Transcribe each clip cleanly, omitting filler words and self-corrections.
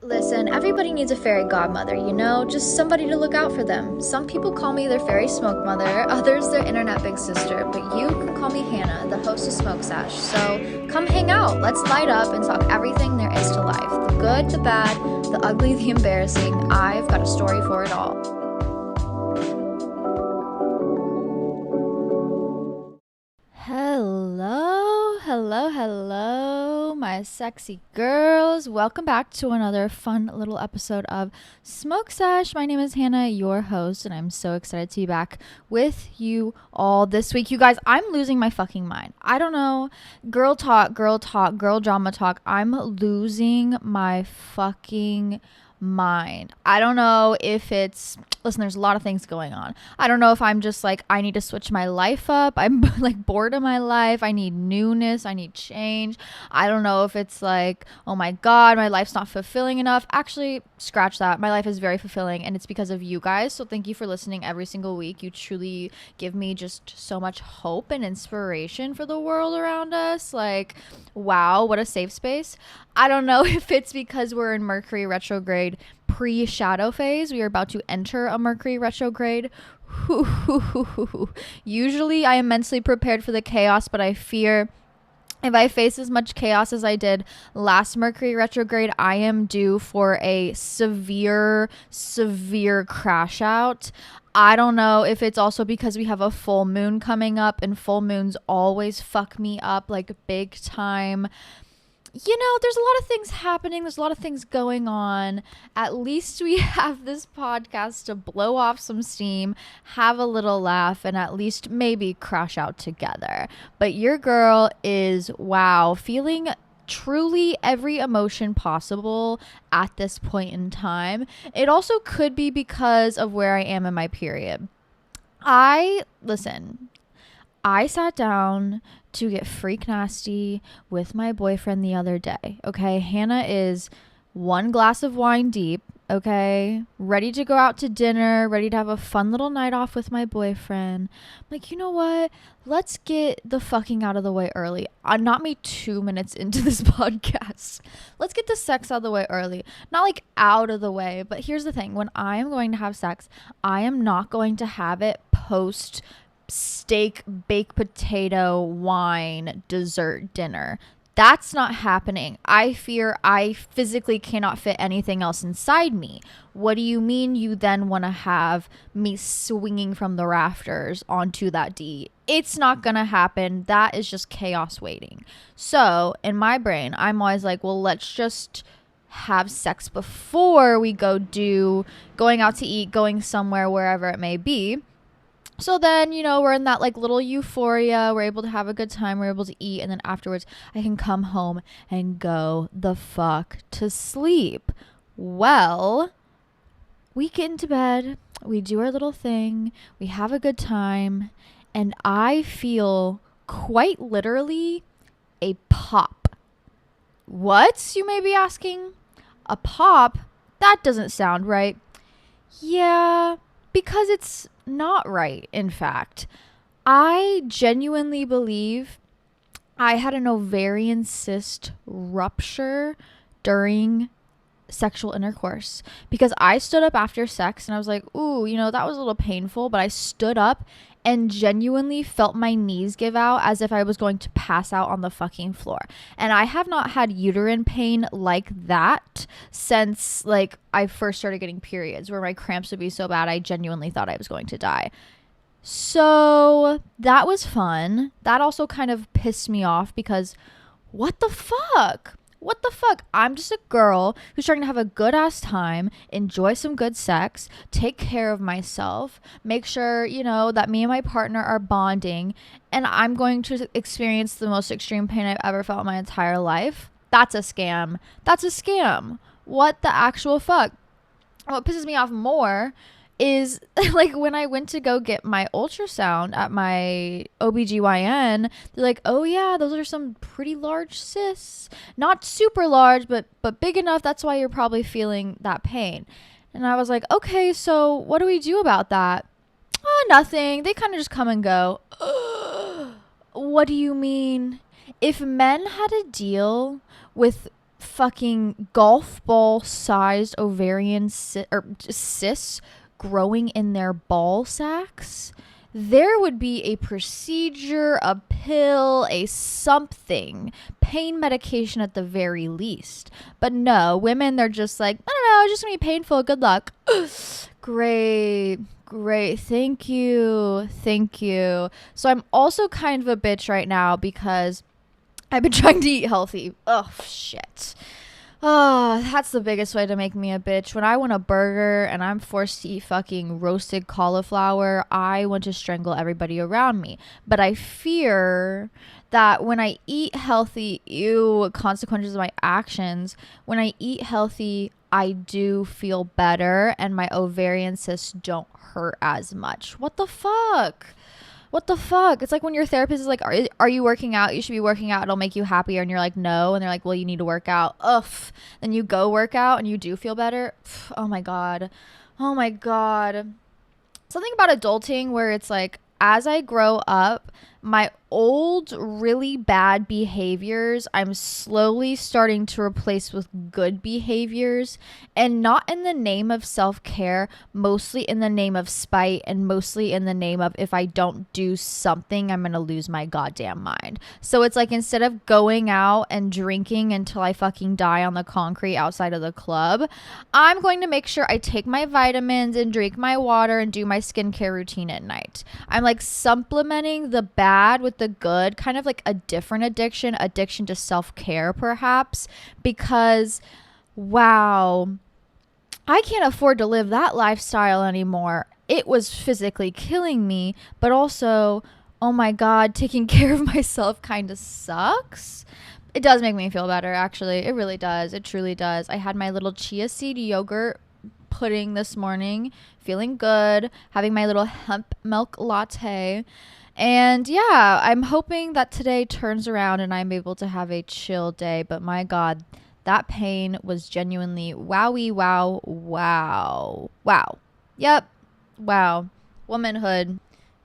Listen, everybody needs a fairy godmother, just somebody to look out for them. Some people call me their fairy smoke mother, others their internet big sister, but you can call me Hannah, the host of Smoke Sash. So come hang out, let's light up and talk everything there is to life. The good, the bad, the ugly, the embarrassing. I've got a story for it all. Hello, my sexy girls. Welcome back to another fun little episode of Smoke Sash. My name is Hannah, your host, and I'm so excited to be back with you all this week. You guys, I'm losing my fucking mind. I don't know. Girl talk, girl drama talk. I'm losing my fucking mind. I don't know if it's, listen, there's a lot of things going on. I don't know if I'm just like, I need to switch my life up. I'm like bored of my life. I need newness. I need change. I don't know if it's like, oh my God, my life's not fulfilling enough. Actually, scratch that. My life is very fulfilling, and it's because of you guys. So thank you for listening every single week. You truly give me just so much hope and inspiration for the world around us. Like, wow, what a safe space. I don't know if it's because we're in Mercury retrograde pre-shadow phase. We are about to enter a Mercury retrograde. Usually I am mentally prepared for the chaos, but I fear if I face as much chaos as I did last Mercury retrograde, I am due for a severe crash out. I don't know if it's also because we have a full moon coming up, and full moons always fuck me up like big time. There's a lot of things happening. There's a lot of things going on. At least we have this podcast to blow off some steam, have a little laugh, and at least maybe crash out together. But your girl is, wow, feeling truly every emotion possible at this point in time. It also could be because of where I am in my period. I sat down to get freak nasty with my boyfriend the other day. Okay, Hannah is one glass of wine deep. Okay, ready to go out to dinner, ready to have a fun little night off with my boyfriend. I'm like, you know what? Let's get the fucking out of the way early. Not me 2 minutes into this podcast. Let's get the sex out of the way early. Not like out of the way, but here's the thing. When I am going to have sex, I am not going to have it post steak, baked potato, wine, dessert, dinner. That's not happening. I fear I physically cannot fit anything else inside me. What do you mean you then want to have me swinging from the rafters onto that D? It's not going to happen. That is just chaos waiting. So in my brain, I'm always like, well, let's just have sex before we going out to eat, going somewhere, wherever it may be. So then, we're in that like little euphoria. We're able to have a good time. We're able to eat. And then afterwards, I can come home and go the fuck to sleep. Well, we get into bed. We do our little thing. We have a good time. And I feel quite literally a pop. What, you may be asking? A pop? That doesn't sound right. Yeah, because it's not right. In fact, I genuinely believe I had an ovarian cyst rupture during sexual intercourse, because I stood up after sex and I was like, ooh, that was a little painful, but I stood up and genuinely felt my knees give out as if I was going to pass out on the fucking floor. And I have not had uterine pain like that since like I first started getting periods, where my cramps would be so bad I genuinely thought I was going to die. So that was fun. That also kind of pissed me off because what the fuck? What the fuck? I'm just a girl who's trying to have a good ass time, enjoy some good sex, take care of myself, make sure, that me and my partner are bonding, and I'm going to experience the most extreme pain I've ever felt in my entire life. That's a scam. That's a scam. What the actual fuck? What pisses me off more is like when I went to go get my ultrasound at my OBGYN, they're like, oh yeah, those are some pretty large cysts. Not super large, but big enough. That's why you're probably feeling that pain. And I was like, okay, so what do we do about that? Oh, nothing. They kind of just come and go. What do you mean? If men had a deal with fucking golf ball sized ovarian cysts growing in their ball sacks, there would be a procedure, a pill, a something, pain medication at the very least. But no, women, they're just like, I don't know, it's just gonna be painful. Good luck. Great. Thank you. So I'm also kind of a bitch right now because I've been trying to eat healthy. Oh, shit. Oh, that's the biggest way to make me a bitch. When I want a burger and I'm forced to eat fucking roasted cauliflower, I want to strangle everybody around me. But I fear that when I eat healthy, consequences of my actions, when I eat healthy, I do feel better and my ovarian cysts don't hurt as much. What the fuck? It's like when your therapist is like, are you working out? You should be working out. It'll make you happier. And you're like, no. And they're like, well, you need to work out. Ugh. Then you go work out and you do feel better. Oh my God. Something about adulting where it's like, as I grow up, my old really bad behaviors I'm slowly starting to replace with good behaviors, and not in the name of self-care, mostly in the name of spite, and mostly in the name of, if I don't do something, I'm gonna lose my goddamn mind. So it's like, instead of going out and drinking until I fucking die on the concrete outside of the club, I'm going to make sure I take my vitamins and drink my water and do my skincare routine at night. I'm like supplementing the bad with the good, kind of like a different addiction to self-care perhaps, because wow, I can't afford to live that lifestyle anymore. It was physically killing me, but also, oh my God, taking care of myself kind of sucks. It does make me feel better, actually. It really does. It truly does. I had my little chia seed yogurt pudding this morning, feeling good, having my little hemp milk latte. And yeah, I'm hoping that today turns around and I'm able to have a chill day. But my God, that pain was genuinely wowie, wow. Yep. Wow. Womanhood.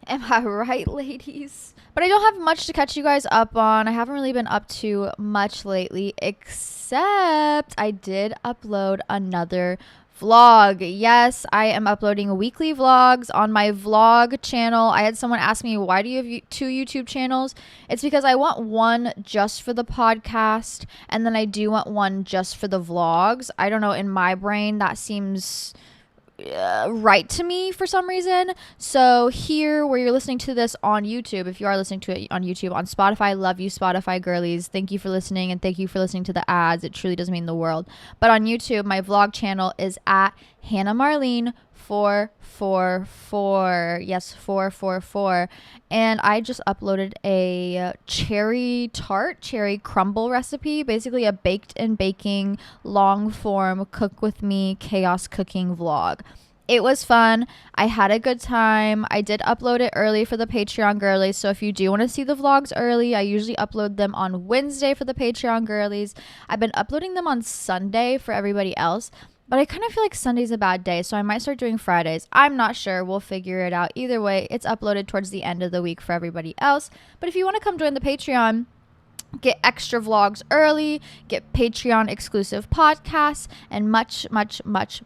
Am I right, ladies? But I don't have much to catch you guys up on. I haven't really been up to much lately, except I did upload another vlog. Yes, I am uploading weekly vlogs on my vlog channel. I had someone ask me, why do you have 2 YouTube channels? It's because I want one just for the podcast, and then I do want one just for the vlogs. I don't know, in my brain that seems right to me for some reason. So here, where you're listening to this on YouTube, if you are listening to it on YouTube, on Spotify, love you Spotify girlies, thank you for listening, and thank you for listening to the ads. It truly does mean the world. But on YouTube, my vlog channel is at Hannah Marlene 444. Yes, 444. And I just uploaded a cherry crumble recipe, basically a baked and baking long form cook with me chaos cooking vlog. It was fun. I had a good time. I did upload it early for the Patreon girlies. So if you do want to see the vlogs early, I usually upload them on Wednesday for the Patreon girlies. I've been uploading them on Sunday for everybody else, but I kind of feel like Sunday's a bad day, so I might start doing Fridays. I'm not sure. We'll figure it out. Either way, it's uploaded towards the end of the week for everybody else. But if you want to come join the Patreon, get extra vlogs early, get Patreon exclusive podcasts, and much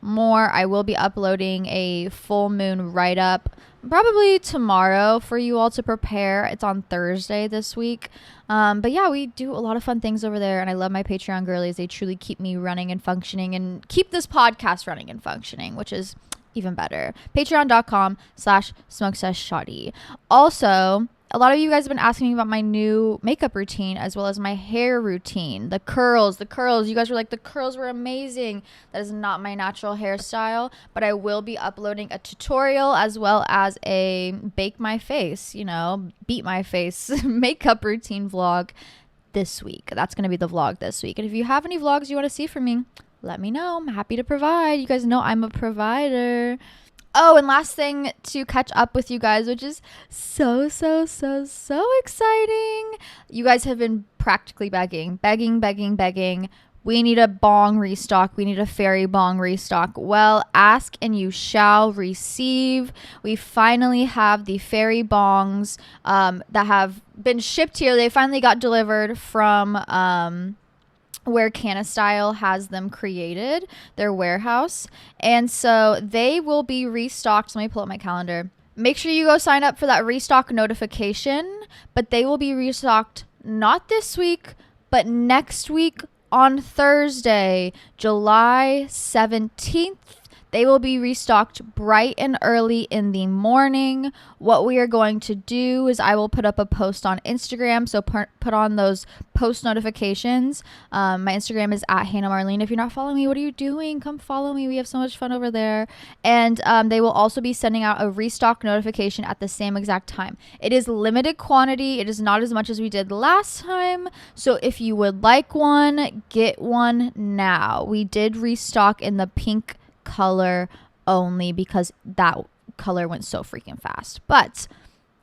more. I will be uploading a full moon write-up probably tomorrow for you all to prepare. It's on Thursday this week. But yeah, we do a lot of fun things over there, and I love my Patreon girlies. They truly keep me running and functioning, and keep this podcast running and functioning, which is even better. Patreon.com/smokeseshotty. Also, a lot of you guys have been asking me about my new makeup routine as well as my hair routine. The curls. You guys were like, the curls were amazing. That is not my natural hairstyle, but I will be uploading a tutorial as well as a beat my face makeup routine vlog this week. That's going to be the vlog this week. And if you have any vlogs you want to see from me, let me know. I'm happy to provide. You guys know I'm a provider. Oh, and last thing to catch up with you guys, which is so exciting. You guys have been practically begging. We need a bong restock. We need a fairy bong restock. Well, ask and you shall receive. We finally have the fairy bongs that have been shipped here. They finally got delivered from where Canna Style has them created, their warehouse. And so they will be restocked. Let me pull up my calendar. Make sure you go sign up for that restock notification, but they will be restocked not this week, but next week on Thursday, July 17th. They will be restocked bright and early in the morning. What we are going to do is I will put up a post on Instagram. So put on those post notifications. My Instagram is at Hannah Marlene. If you're not following me, what are you doing? Come follow me. We have so much fun over there. And they will also be sending out a restock notification at the same exact time. It is limited quantity. It is not as much as we did last time. So if you would like one, get one now. We did restock in the pink color only because that color went so freaking fast. But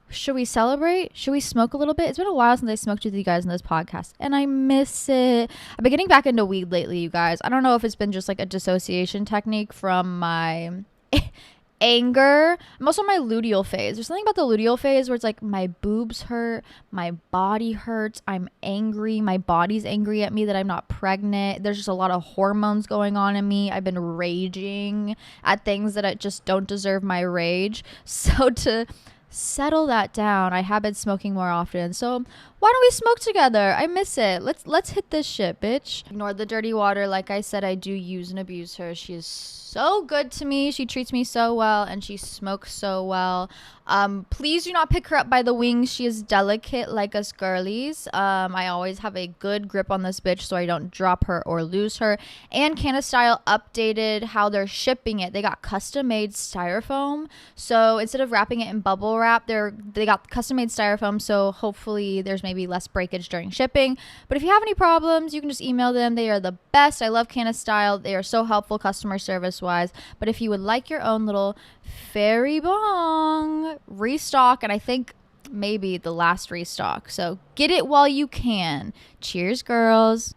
should we celebrate? Should we smoke a little bit? It's been a while since I smoked with you guys in this podcast and I miss it. I've been getting back into weed lately, you guys. I don't know if it's been just like a dissociation technique from my anger. I'm also on my luteal phase. There's something about the luteal phase where it's like my boobs hurt, my body hurts, I'm angry, my body's angry at me that I'm not pregnant. There's just a lot of hormones going on in me. I've been raging at things that I just don't deserve my rage. So to settle that down, I have been smoking more often. So why don't we smoke together? I miss it. Let's hit this shit, bitch. Ignore the dirty water. Like I said, I do use and abuse her. She is so good to me. She treats me so well and she smokes so well. Please do not pick her up by the wings. She is delicate like us girlies. I always have a good grip on this bitch so I don't drop her or lose her. And Canna Style updated how they're shipping it. They got custom made styrofoam. So instead of wrapping it in bubble wrap, they got custom made styrofoam. So hopefully there's maybe less breakage during shipping. But if you have any problems, you can just email them. They are the best. I love Canna Style. They are so helpful customer service wise. But if you would like your own little fairy bong restock, and I think maybe the last restock, so get it while you can. Cheers, girls.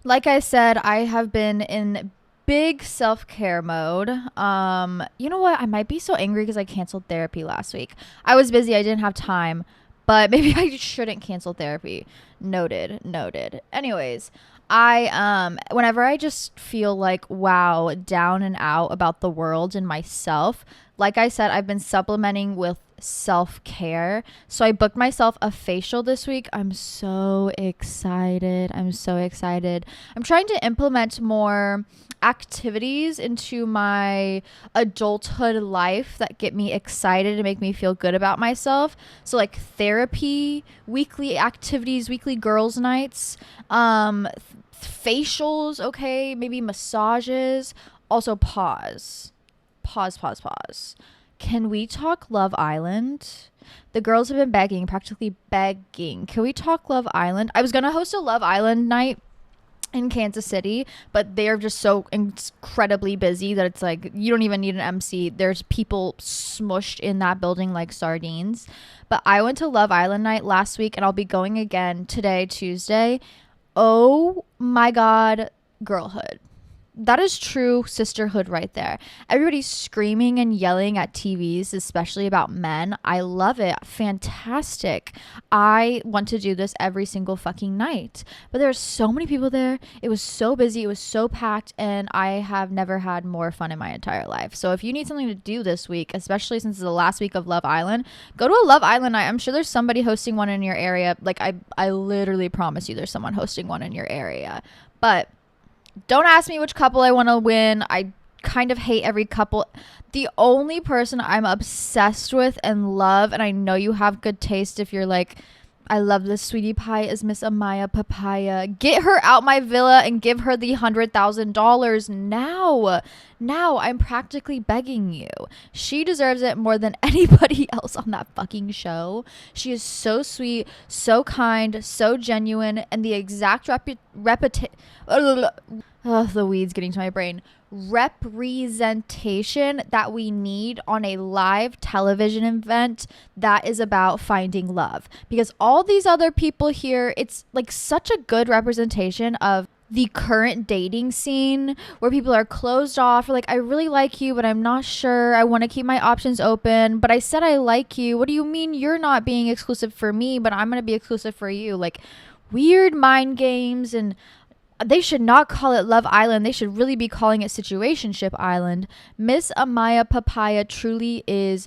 Like I said, I have been in big self-care mode. You know what? I might be so angry because I canceled therapy last week. I was busy. I didn't have time. But maybe I shouldn't cancel therapy. Noted. Anyways, whenever I just feel like, wow, down and out about the world and myself, like I said, I've been supplementing with self-care. So I booked myself a facial this week. I'm so excited. I'm trying to implement more activities into my adulthood life that get me excited and make me feel good about myself. So like therapy, weekly activities, weekly girls nights, facials, okay, maybe massages. Also pause. Can we talk Love Island? The girls have been practically begging. Can we talk Love Island? I was gonna host a Love Island night in Kansas City, but they're just so incredibly busy that it's like you don't even need an MC. There's people smushed in that building like sardines. But I went to Love Island night last week and I'll be going again today, Tuesday. Oh my God, girlhood. That is true sisterhood right there. Everybody's screaming and yelling at TVs, especially about men. I love it. Fantastic. I want to do this every single fucking night. But there are so many people there. It was so busy. It was so packed. And I have never had more fun in my entire life. So if you need something to do this week, especially since it's the last week of Love Island, go to a Love Island night. I'm sure there's somebody hosting one in your area. Like I literally promise you there's someone hosting one in your area. But don't ask me which couple I want to win. I kind of hate every couple. The only person I'm obsessed with and love, and I know you have good taste if you're like, I love this sweetie pie, is Miss Amaya Papaya. Get her out my villa and give her the $100,000 now. Now, I'm practically begging you. She deserves it more than anybody else on that fucking show. She is so sweet, so kind, so genuine, and the exact the weeds getting to my brain. Representation that we need on a live television event that is about finding love. Because all these other people here, it's like such a good representation of the current dating scene where people are closed off, or like, I really like you, but I'm not sure. I want to keep my options open, but I said I like you. What do you mean you're not being exclusive for me, but I'm going to be exclusive for you? Like, weird mind games. And they should not call it Love Island. They should really be calling it Situationship Island. Miss Amaya Papaya truly is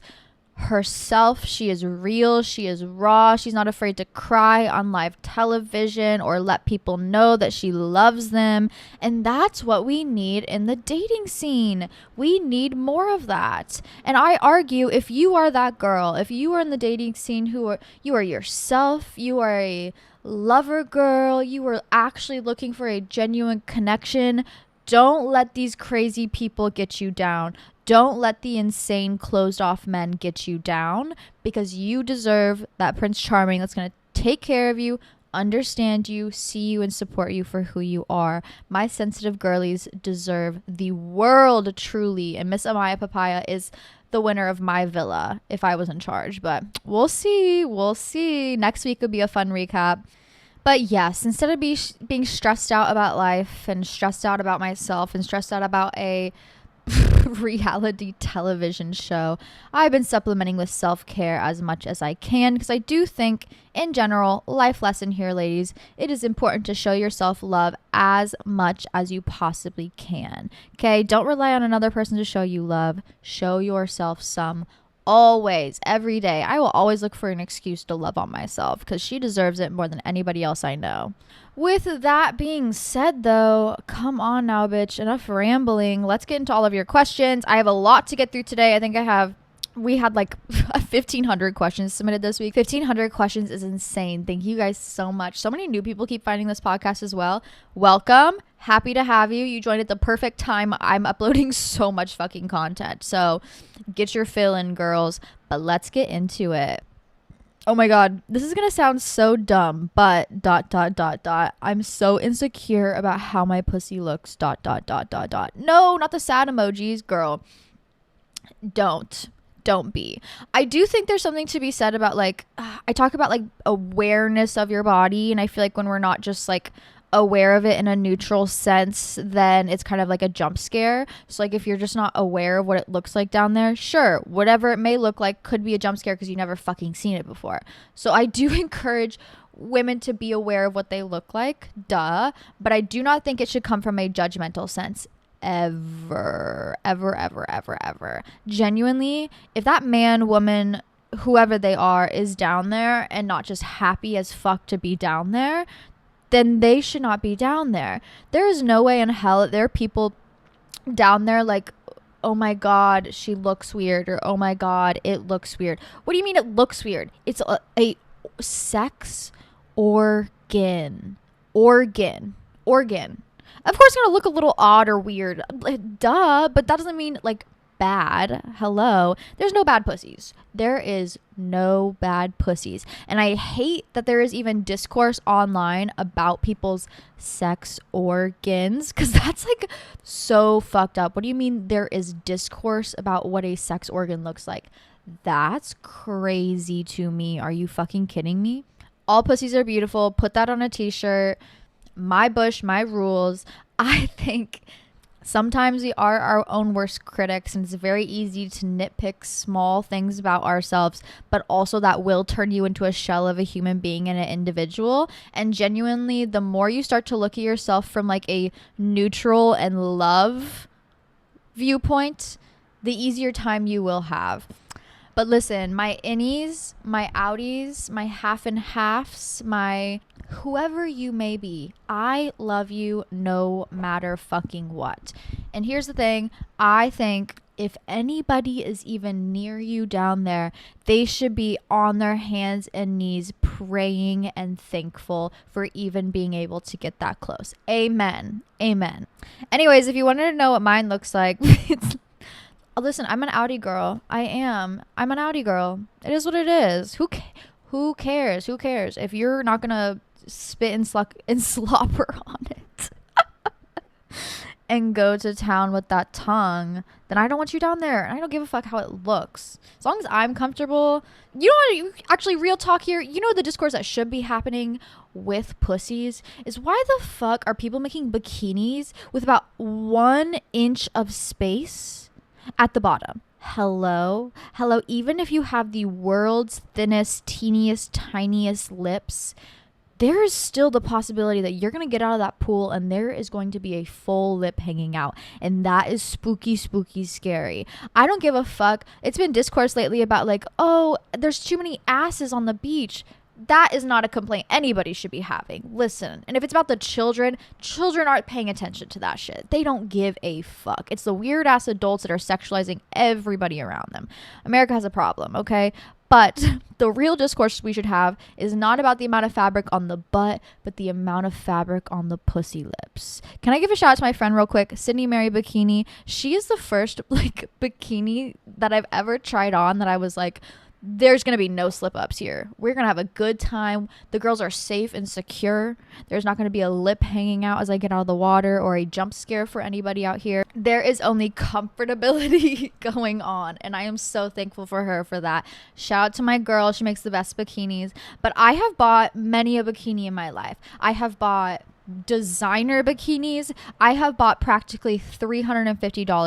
herself. She is real. She is raw. She's not afraid to cry on live television or let people know that she loves them. And that's what we need in the dating scene. We need more of that. And I argue, if you are that girl, if you are in the dating scene you are yourself, you are a lover girl, you are actually looking for a genuine connection, don't let these crazy people get you down. Don't let the insane closed off men get you down, because you deserve that Prince Charming that's going to take care of you, understand you, see you, and support you for who you are. My sensitive girlies deserve the world, truly. And Miss Amaya Papaya is the winner of my villa if I was in charge. But we'll see. We'll see. Next week would be a fun recap. But yes, instead of being stressed out about life and stressed out about myself and stressed out about a reality television show, I've been supplementing with self-care as much as I can, because I do think, in general, life lesson here, ladies, it is important to show yourself love as much as you possibly can. Okay, don't rely on another person to show you love. Show yourself some. Always, every day. I will always look for an excuse to love on myself, because she deserves it more than anybody else I know. With that being said, though, come on now, bitch. Enough rambling. Let's get into all of your questions. I have a lot to get through today. I think we had like 1,500 questions submitted this week. 1,500 questions is insane. Thank you guys so much. So many new people keep finding this podcast as well. Welcome. Happy to have you. You joined at the perfect time. I'm uploading so much fucking content. So get your fill in, girls. But let's get into it. Oh my God, this is going to sound so dumb, but ... I'm so insecure about how my pussy looks ... No, not the sad emojis, girl. Don't be. I do think there's something to be said about, like, I talk about like awareness of your body, and I feel like when we're not just like aware of it in a neutral sense, then it's kind of like a jump scare. So like, if you're just not aware of what it looks like down there, sure, whatever it may look like could be a jump scare because you've never fucking seen it before. So I do encourage women to be aware of what they look like, but I do not think it should come from a judgmental sense. Ever. Genuinely, if that man, woman, whoever they are, is down there and not just happy as fuck to be down there, then they should not be down there. There is no way in hell that there are people down there like, oh my God, she looks weird, or oh my God, it looks weird. What do you mean it looks weird? It's a sex organ. Of course, it's going to look a little odd or weird. Duh, but that doesn't mean like bad. Hello. There's no bad pussies. There is no bad pussies. And I hate that there is even discourse online about people's sex organs, because that's like so fucked up. What do you mean there is discourse about what a sex organ looks like? That's crazy to me. Are you fucking kidding me? All pussies are beautiful. Put that on a t-shirt. My bush, my rules. I think sometimes we are our own worst critics, and it's very easy to nitpick small things about ourselves, but also that will turn you into a shell of a human being and an individual. And genuinely, the more you start to look at yourself from like a neutral and love viewpoint, the easier time you will have. But listen, my innies, my outies, my half and halves, my whoever you may be, I love you no matter fucking what. And here's the thing, I think if anybody is even near you down there, they should be on their hands and knees praying and thankful for even being able to get that close. Amen. Amen. Anyways, if you wanted to know what mine looks like, listen, I'm an outie girl. I'm an outie girl. It is what it is. Who cares? Who cares? If you're not going to spit and slobber on it. and go to town with that tongue, then I don't want you down there. And I don't give a fuck how it looks. As long as I'm comfortable. You know what? Actually, real talk here. You know the discourse that should be happening with pussies is why the fuck are people making bikinis with about 1 inch of space at the bottom? Hello? Even if you have the world's thinnest, teeniest, tiniest lips, there is still the possibility that you're going to get out of that pool and there is going to be a full lip hanging out. And that is spooky, spooky, scary. I don't give a fuck. It's been discourse lately about like, oh, there's too many asses on the beach. That is not a complaint anybody should be having. Listen, and if it's about the children aren't paying attention to that shit. They don't give a fuck. It's the weird ass adults that are sexualizing everybody around them. America has a problem, okay? But the real discourse we should have is not about the amount of fabric on the butt, but the amount of fabric on the pussy lips. Can I give a shout out to my friend real quick? Sydney Mary Bikini. She is the first like bikini that I've ever tried on that I was like, there's going to be no slip ups here. We're going to have a good time. The girls are safe and secure. There's not going to be a lip hanging out as I get out of the water or a jump scare for anybody out here. There is only comfortability going on. And I am so thankful for her for that. Shout out to my girl. She makes the best bikinis. But I have bought many a bikini in my life. I have bought designer bikinis. I have bought practically $350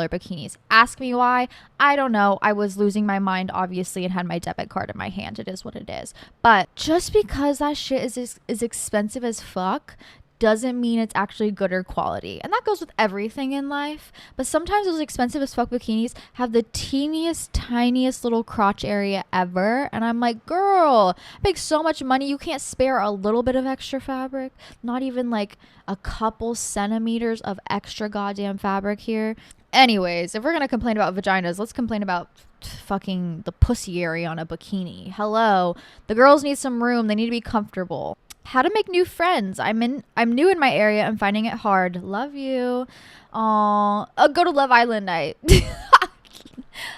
bikinis. Ask me why. I don't know. I was losing my mind obviously and had my debit card in my hand. It is what it is. But just because that shit is expensive as fuck doesn't mean it's actually good or quality. And that goes with everything in life. But sometimes those expensive as fuck bikinis have the teeniest, tiniest little crotch area ever. And I'm like, girl, I make so much money. You can't spare a little bit of extra fabric. Not even like a couple centimeters of extra goddamn fabric here. Anyways, if we're going to complain about vaginas, let's complain about fucking the pussy area on a bikini. Hello. The girls need some room. They need to be comfortable. How to make new friends. I'm new in my area. I'm finding it hard. Love you. I'll go to Love Island night.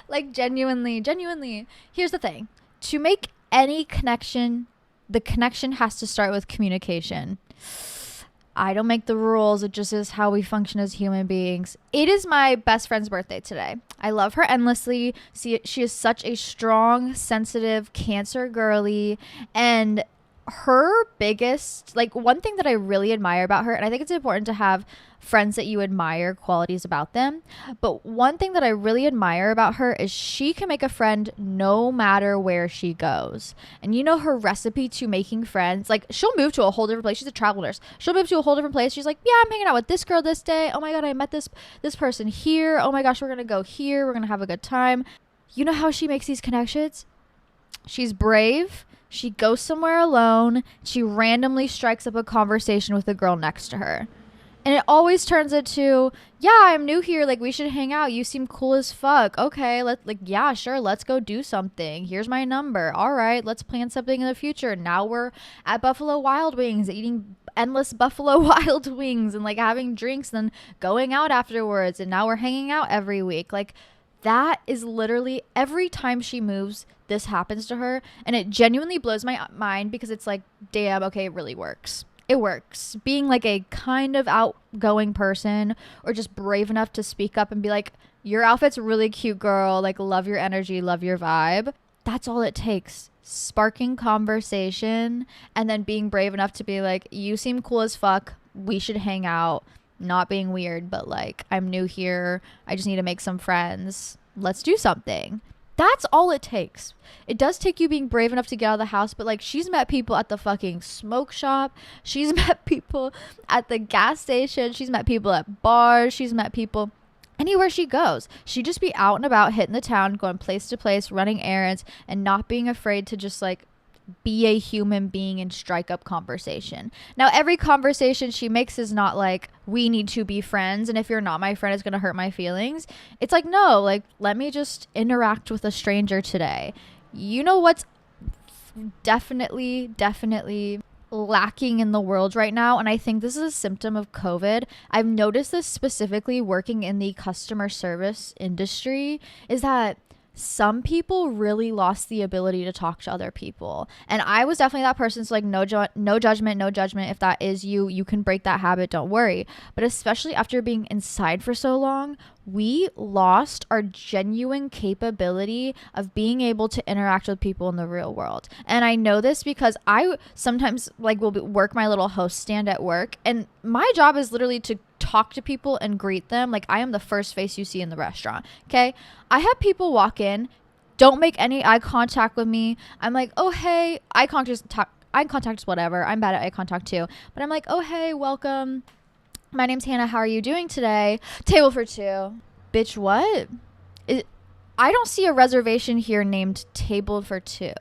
Like genuinely. Here's the thing. To make any connection, the connection has to start with communication. I don't make the rules. It just is how we function as human beings. It is my best friend's birthday today. I love her endlessly. She is such a strong, sensitive Cancer girly, and her biggest, like, one thing that I really admire about her, and I think it's important to have friends that you admire qualities about them, but one thing that I really admire about her is she can make a friend no matter where she goes. And you know her recipe to making friends, like, she'll move to a whole different place. She's a travel nurse. She'll move to a whole different place. She's like, yeah, I'm hanging out with this girl this day. Oh my god, I met this person here. Oh my gosh, we're gonna go here. We're gonna have a good time. You know how she makes these connections? She's brave. She goes somewhere alone. She randomly strikes up a conversation with the girl next to her. And it always turns into, yeah, I'm new here. Like, we should hang out. You seem cool as fuck. Okay, yeah, sure. Let's go do something. Here's my number. All right, let's plan something in the future. Now we're at Buffalo Wild Wings eating endless Buffalo Wild Wings and like having drinks and then going out afterwards. And now we're hanging out every week. Like, that is literally every time she moves, this happens to her. And it genuinely blows my mind because it's like, damn, okay, it really works. It works. Being like a kind of outgoing person or just brave enough to speak up and be like, your outfit's really cute, girl. Like, love your energy, love your vibe. That's all it takes. Sparking conversation and then being brave enough to be like, you seem cool as fuck. We should hang out. Not being weird, but like, I'm new here. I just need to make some friends. Let's do something. That's all it takes. It does take you being brave enough to get out of the house, but like, she's met people at the fucking smoke shop. She's met people at the gas station. She's met people at bars. She's met people anywhere she goes. She'd just be out and about, hitting the town, going place to place, running errands, and not being afraid to just like be a human being and strike up conversation. Now, every conversation she makes is not like, we need to be friends, and if you're not my friend, it's going to hurt my feelings. It's like, no, like, let me just interact with a stranger today. You know what's definitely lacking in the world right now, and I think this is a symptom of COVID. I've noticed this specifically working in the customer service industry, is that some people really lost the ability to talk to other people. And I was definitely that person. So like, no judgment, no judgment. If that is you, you can break that habit. Don't worry. But especially after being inside for so long, we lost our genuine capability of being able to interact with people in the real world. And I know this because I sometimes like will work my little host stand at work, and my job is literally to talk to people and greet them. Like, I am the first face you see in the restaurant. Okay. I have people walk in, don't make any eye contact with me. I'm like, oh, hey, eye contact is whatever. I'm bad at eye contact too. But I'm like, oh, hey, welcome. My name's Hannah. How are you doing today? Table for two. Bitch, what? I don't see a reservation here named Table for Two.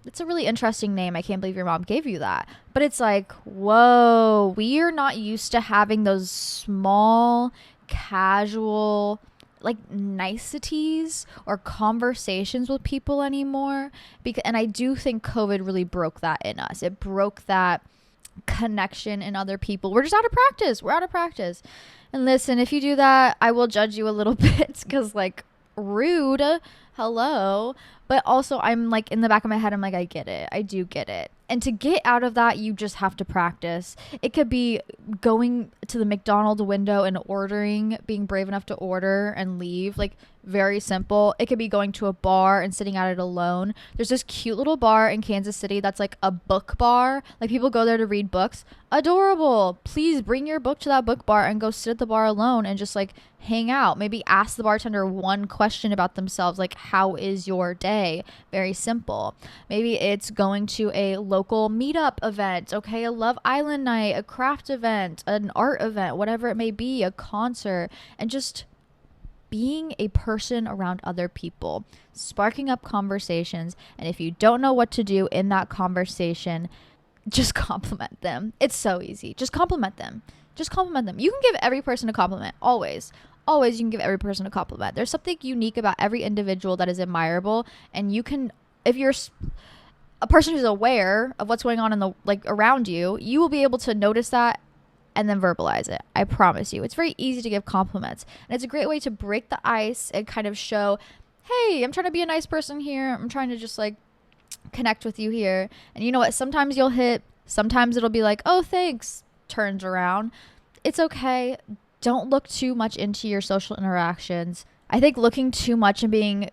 It's a really interesting name. I can't believe your mom gave you that. But it's like, whoa, we are not used to having those small, casual, like niceties or conversations with people anymore. And I do think COVID really broke that in us. It broke that connection in other people. We're just out of practice. We're out of practice. And listen, if you do that, I will judge you a little bit because, like, rude. Hello. But also, I'm like, in the back of my head, I'm like, I get it. I do get it. And to get out of that, you just have to practice. It could be going to the McDonald's window and ordering, being brave enough to order and leave. Like, very simple. It could be going to a bar and sitting at it alone. There's this cute little bar in Kansas City that's like a book bar. Like, people go there to read books. Adorable. Please bring your book to that book bar and go sit at the bar alone and just like hang out. Maybe ask the bartender one question about themselves, like, how is your day? Very simple. Maybe it's going to a local meetup event, okay, a Love Island night, a craft event, an art event, whatever it may be, a concert, and just being a person around other people, sparking up conversations. And if you don't know what to do in that conversation, just compliment them. It's so easy. Just compliment them. Just compliment them. You can give every person a compliment. Always. Always you can give every person a compliment. There's something unique about every individual that is admirable. And you can, if you're a person who's aware of what's going on in the, like, around you, you will be able to notice that and then verbalize it. I promise you. It's very easy to give compliments. And it's a great way to break the ice and kind of show, hey, I'm trying to be a nice person here. I'm trying to just like connect with you here. And you know what? Sometimes you'll hit, sometimes it'll be like, oh, thanks. Turns around. It's okay. Don't look too much into your social interactions. I think looking too much and being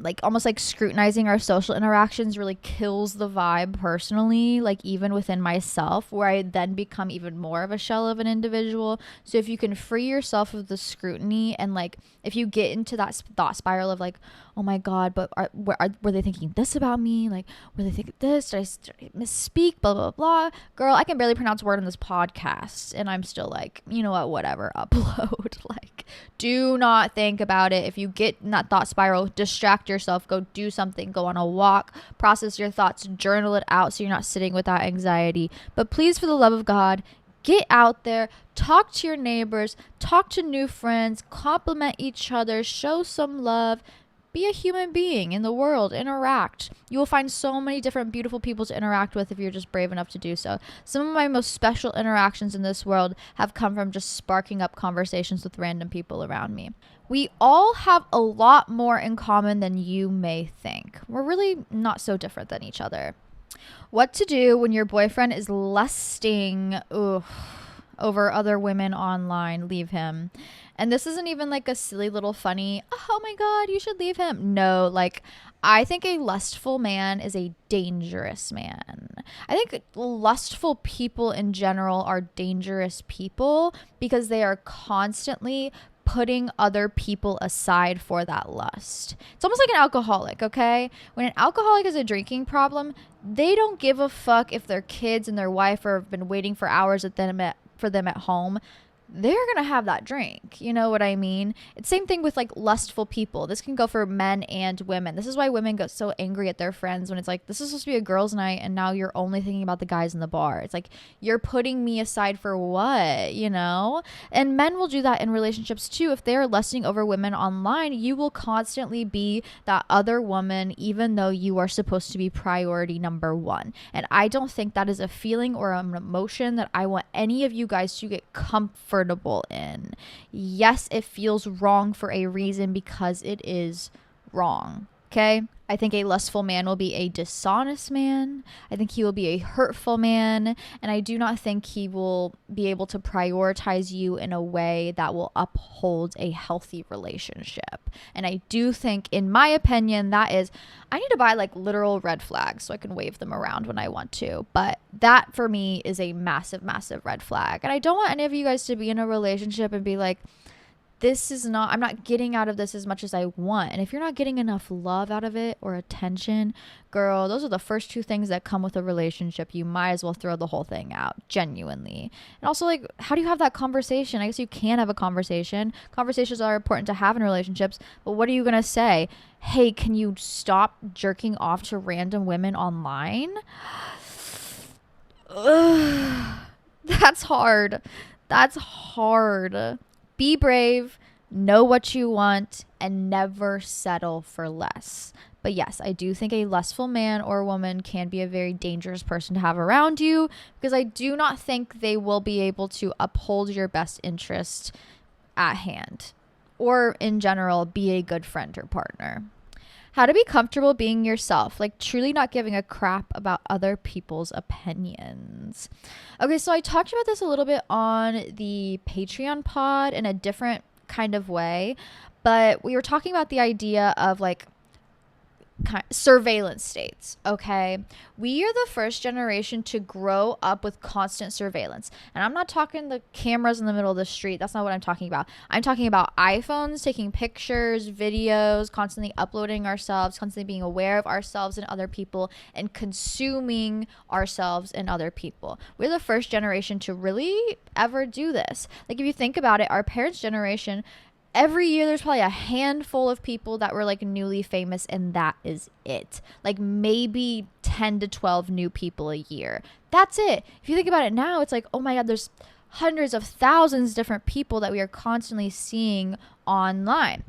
like almost like scrutinizing our social interactions really kills the vibe personally, like even within myself, where I then become even more of a shell of an individual. So if you can free yourself of the scrutiny and like if you get into that thought spiral of like, oh my God, but were they thinking this about me? Like, were they thinking this? Did I misspeak? Blah, blah, blah. Girl, I can barely pronounce a word in this podcast. And I'm still like, you know what, whatever, upload. Like, do not think about it. If you get in that thought spiral, distract yourself. Go do something. Go on a walk. Process your thoughts. Journal it out so you're not sitting with that anxiety. But please, for the love of God, get out there, talk to your neighbors, talk to new friends, compliment each other, show some love. Be a human being in the world. Interact. You will find so many different beautiful people to interact with if you're just brave enough to do so. Some of my most special interactions in this world have come from just sparking up conversations with random people around me. We all have a lot more in common than you may think. We're really not so different than each other. What to do when your boyfriend is lusting over other women online? Leave him. And this isn't even like a silly little funny, oh my God, you should leave him. No, like, I think a lustful man is a dangerous man. I think lustful people in general are dangerous people because they are constantly putting other people aside for that lust. It's almost like an alcoholic, okay? When an alcoholic has a drinking problem, they don't give a fuck if their kids and their wife have been waiting for hours for them at home. They're going to have that drink. You know what I mean? It's same thing with like lustful people. This can go for men and women. This is why women get so angry at their friends when it's like, this is supposed to be a girls' night and now you're only thinking about the guys in the bar. It's like, you're putting me aside for what, you know? And men will do that in relationships too. If they're lusting over women online, you will constantly be that other woman, even though you are supposed to be priority number one. And I don't think that is a feeling or an emotion that I want any of you guys to get comfortable in. Yes, it feels wrong for a reason because it is wrong. Okay? I think a lustful man will be a dishonest man. I think he will be a hurtful man. And I do not think he will be able to prioritize you in a way that will uphold a healthy relationship. And I do think, in my opinion, that is, I need to buy like literal red flags so I can wave them around when I want to. But that for me is a massive, massive red flag. And I don't want any of you guys to be in a relationship and be like, I'm not getting out of this as much as I want. And if you're not getting enough love out of it or attention, girl, those are the first two things that come with a relationship. You might as well throw the whole thing out, genuinely. And also, like, how do you have that conversation? I guess you can have a conversation. Conversations are important to have in relationships, but what are you going to say? Hey, can you stop jerking off to random women online? Ugh, that's hard. That's hard. Be brave, know what you want, and never settle for less. But yes, I do think a lustful man or woman can be a very dangerous person to have around you, because I do not think they will be able to uphold your best interest at hand, or in general, be a good friend or partner. How to be comfortable being yourself, like truly not giving a crap about other people's opinions. Okay, so I talked about this a little bit on the Patreon pod in a different kind of way, but we were talking about the idea of like surveillance states. Okay, we are the first generation to grow up with constant surveillance, and I'm not talking the cameras in the middle of the street. That's not what I'm talking about. I'm talking about iPhones taking pictures, videos, constantly uploading ourselves, constantly being aware of ourselves and other people, and consuming ourselves and other people. We're the first generation to really ever do this. Like, if you think about it, our parents' generation, every year there's probably a handful of people that were like newly famous, and that is it. Like maybe 10 to 12 new people a year. That's it. If you think about it now, it's like, oh my God, there's hundreds of thousands of different people that we are constantly seeing online.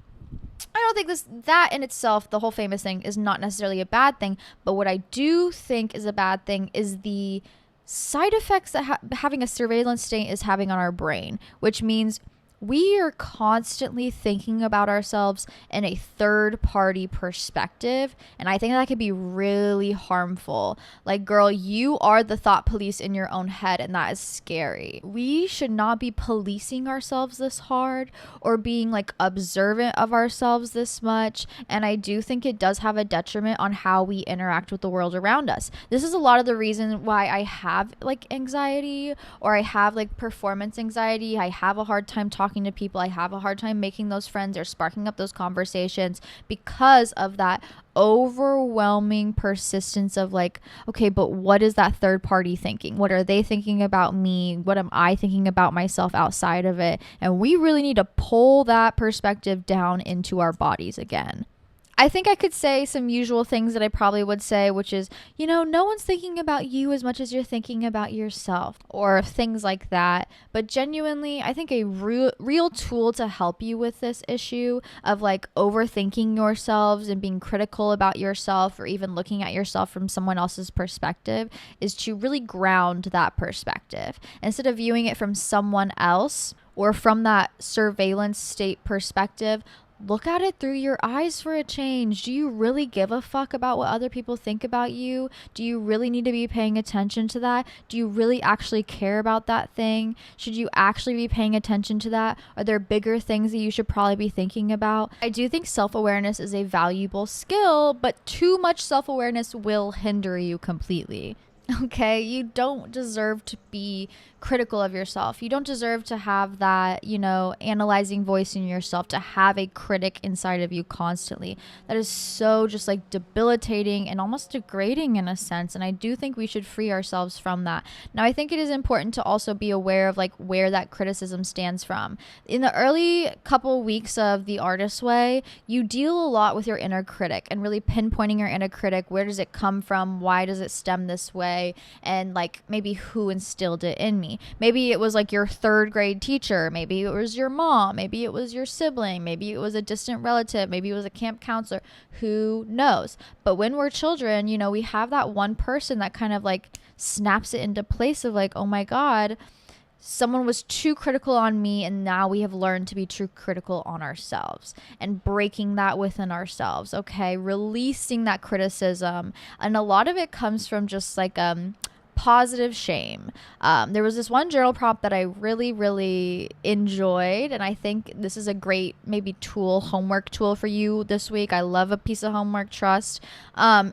I don't think that in itself, the whole famous thing, is not necessarily a bad thing. But what I do think is a bad thing is the side effects that having a surveillance state is having on our brain, which means we are constantly thinking about ourselves in a third party perspective. And I think that could be really harmful. Like, girl, you are the thought police in your own head, and that is scary. We should not be policing ourselves this hard or being like observant of ourselves this much. And I do think it does have a detriment on how we interact with the world around us. This is a lot of the reason why I have like anxiety, or I have like performance anxiety. I have a hard time talking to people. I have a hard time making those friends or sparking up those conversations because of that overwhelming persistence of like, okay, but what is that third party thinking? What are they thinking about me? What am I thinking about myself outside of it? And we really need to pull that perspective down into our bodies again. I think I could say some usual things that I probably would say, which is, no one's thinking about you as much as you're thinking about yourself, or things like that. But genuinely, I think a real tool to help you with this issue of like overthinking yourselves and being critical about yourself, or even looking at yourself from someone else's perspective, is to really ground that perspective. Instead of viewing it from someone else or from that surveillance state perspective, look at it through your eyes for a change. Do you really give a fuck about what other people think about you? Do you really need to be paying attention to that? Do you really actually care about that thing? Should you actually be paying attention to that? Are there bigger things that you should probably be thinking about? I do think self-awareness is a valuable skill, but too much self-awareness will hinder you completely. Okay, you don't deserve to be critical of yourself. You don't deserve to have that, analyzing voice in yourself, to have a critic inside of you constantly. That is so just like debilitating and almost degrading in a sense. And I do think we should free ourselves from that. Now, I think it is important to also be aware of like where that criticism stands from. In the early couple weeks of The Artist's Way, you deal a lot with your inner critic and really pinpointing your inner critic. Where does it come from? Why does it stem this way? And like maybe who instilled it in me. Maybe it was like your third grade teacher. Maybe it was your mom. Maybe it was your sibling. Maybe it was a distant relative. Maybe it was a camp counselor. Who knows? But when we're children, we have that one person that kind of like snaps it into place of like, oh my God, someone was too critical on me, and now we have learned to be too critical on ourselves and breaking that within ourselves. Okay, releasing that criticism. And a lot of it comes from just like positive shame. There was this one journal prompt that I really, really enjoyed, and I think this is a great maybe homework tool for you this week. I love a piece of homework. Trust.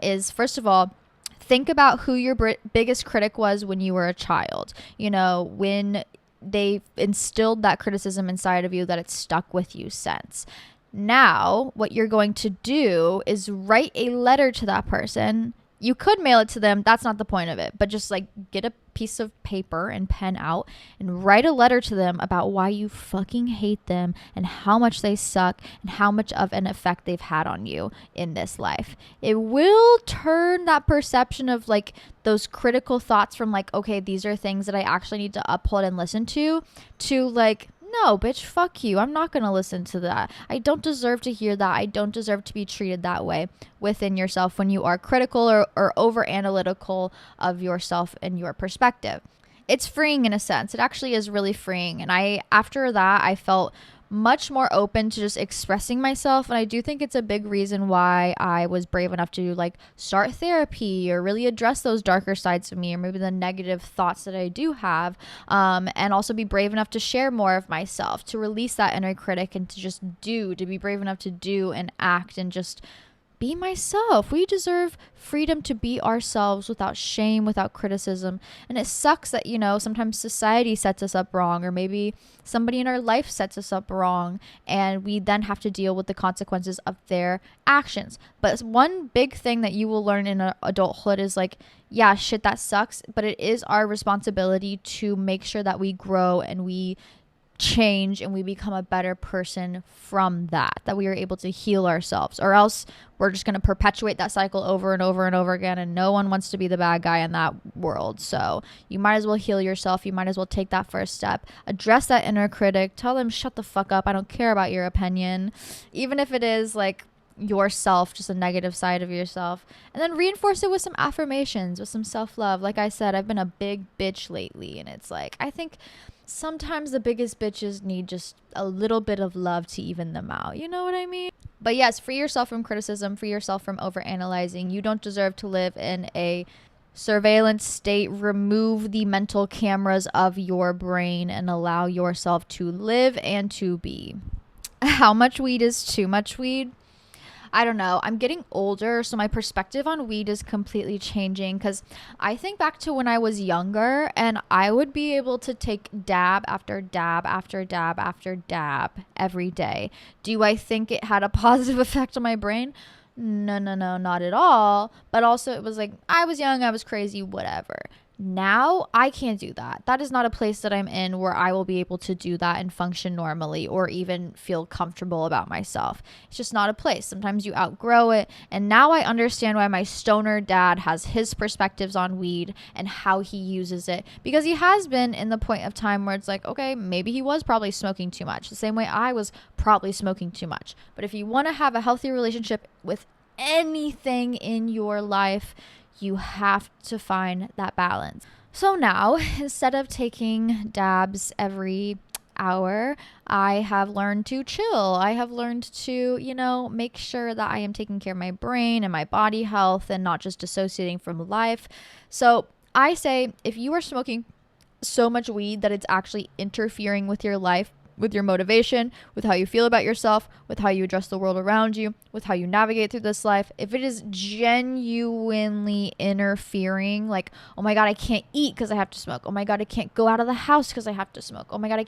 Is first of all, think about who your biggest critic was when you were a child. You know, when they instilled that criticism inside of you that it's stuck with you since. Now, what you're going to do is write a letter to that person. You could mail it to them. That's not the point of it. But just like get a piece of paper and pen out and write a letter to them about why you fucking hate them and how much they suck and how much of an effect they've had on you in this life. It will turn that perception of like those critical thoughts from like, okay, these are things that I actually need to uphold and listen to like, no, bitch, fuck you. I'm not going to listen to that. I don't deserve to hear that. I don't deserve to be treated that way within yourself when you are critical or over analytical of yourself and your perspective. It's freeing in a sense. It actually is really freeing. And after that, I felt much more open to just expressing myself. And I do think it's a big reason why I was brave enough to like start therapy or really address those darker sides of me or maybe the negative thoughts that I do have. And also be brave enough to share more of myself, to release that inner critic and to be brave enough to do and act and just be myself. We deserve freedom to be ourselves without shame, without criticism. And it sucks that, you know, sometimes society sets us up wrong, or maybe somebody in our life sets us up wrong, and we then have to deal with the consequences of their actions. But one big thing that you will learn in adulthood is like, yeah, shit, that sucks, but it is our responsibility to make sure that we grow and we change and we become a better person from that we are able to heal ourselves, or else we're just going to perpetuate that cycle over and over and over again, and no one wants to be the bad guy in that world. So you might as well heal yourself. You might as well take that first step, address that inner critic, tell them shut the fuck up, I don't care about your opinion, even if it is like yourself, just a negative side of yourself, and then reinforce it with some affirmations, with some self-love. Like I said, I've been a big bitch lately, and it's like, I think sometimes the biggest bitches need just a little bit of love to even them out. You know what I mean? But yes, free yourself from criticism, free yourself from overanalyzing. You don't deserve to live in a surveillance state. Remove the mental cameras of your brain and allow yourself to live and to be. How much weed is too much weed? I don't know. I'm getting older, so my perspective on weed is completely changing, because I think back to when I was younger and I would be able to take dab after dab after dab after dab every day. Do I think it had a positive effect on my brain? No, not at all. But also it was like, I was young, I was crazy, whatever. Now I can't do that. That is not a place that I'm in where I will be able to do that and function normally or even feel comfortable about myself. It's just not a place. Sometimes you outgrow it. And now I understand why my stoner dad has his perspectives on weed and how he uses it, because he has been in the point of time where it's like, okay, maybe he was probably smoking too much, the same way I was probably smoking too much. But if you want to have a healthy relationship with anything in your life, you have to find that balance. So now, instead of taking dabs every hour, I have learned to chill. I have learned to, make sure that I am taking care of my brain and my body health and not just dissociating from life. So I say, if you are smoking so much weed that it's actually interfering with your life, with your motivation, with how you feel about yourself, with how you address the world around you, with how you navigate through this life, if it is genuinely interfering, like, oh my God, I can't eat because I have to smoke. Oh my God, I can't go out of the house because I have to smoke. Oh my God, I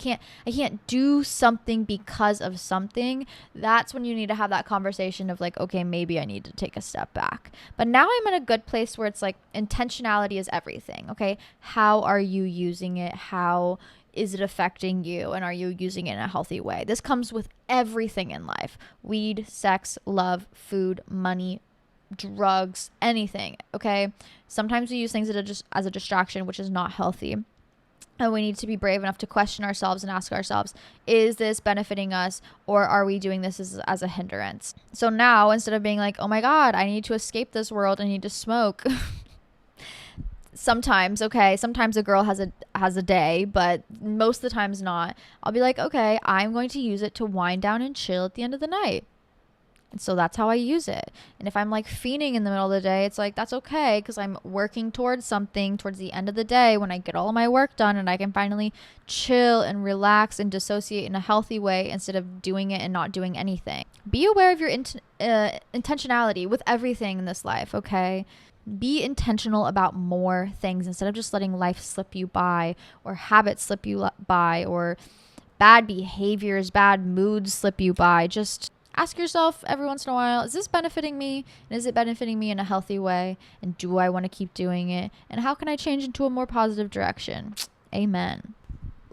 can't do something because of something. That's when you need to have that conversation of like, okay, maybe I need to take a step back. But now I'm in a good place where it's like intentionality is everything. Okay. How are you using it? How is it affecting you? And are you using it in a healthy way? This comes with everything in life: weed, sex, love, food, money, drugs, anything. Okay. Sometimes we use things as a distraction, which is not healthy. And we need to be brave enough to question ourselves and ask ourselves, is this benefiting us, or are we doing this as a hindrance? So now, instead of being like, oh my God, I need to escape this world, I need to smoke, sometimes, okay, sometimes a girl has a day, but most of the times not. I'll be like, okay, I'm going to use it to wind down and chill at the end of the night. And so that's how I use it. And if I'm like fiending in the middle of the day, it's like, that's okay, because I'm working towards something towards the end of the day when I get all of my work done and I can finally chill and relax and dissociate in a healthy way instead of doing it and not doing anything. Be aware of your intentionality with everything in this life, okay? Be intentional about more things instead of just letting life slip you by, or habits slip you by, or bad behaviors, bad moods slip you by. Just ask yourself every once in a while, is this benefiting me? And is it benefiting me in a healthy way? And do I want to keep doing it? And how can I change into a more positive direction? Amen.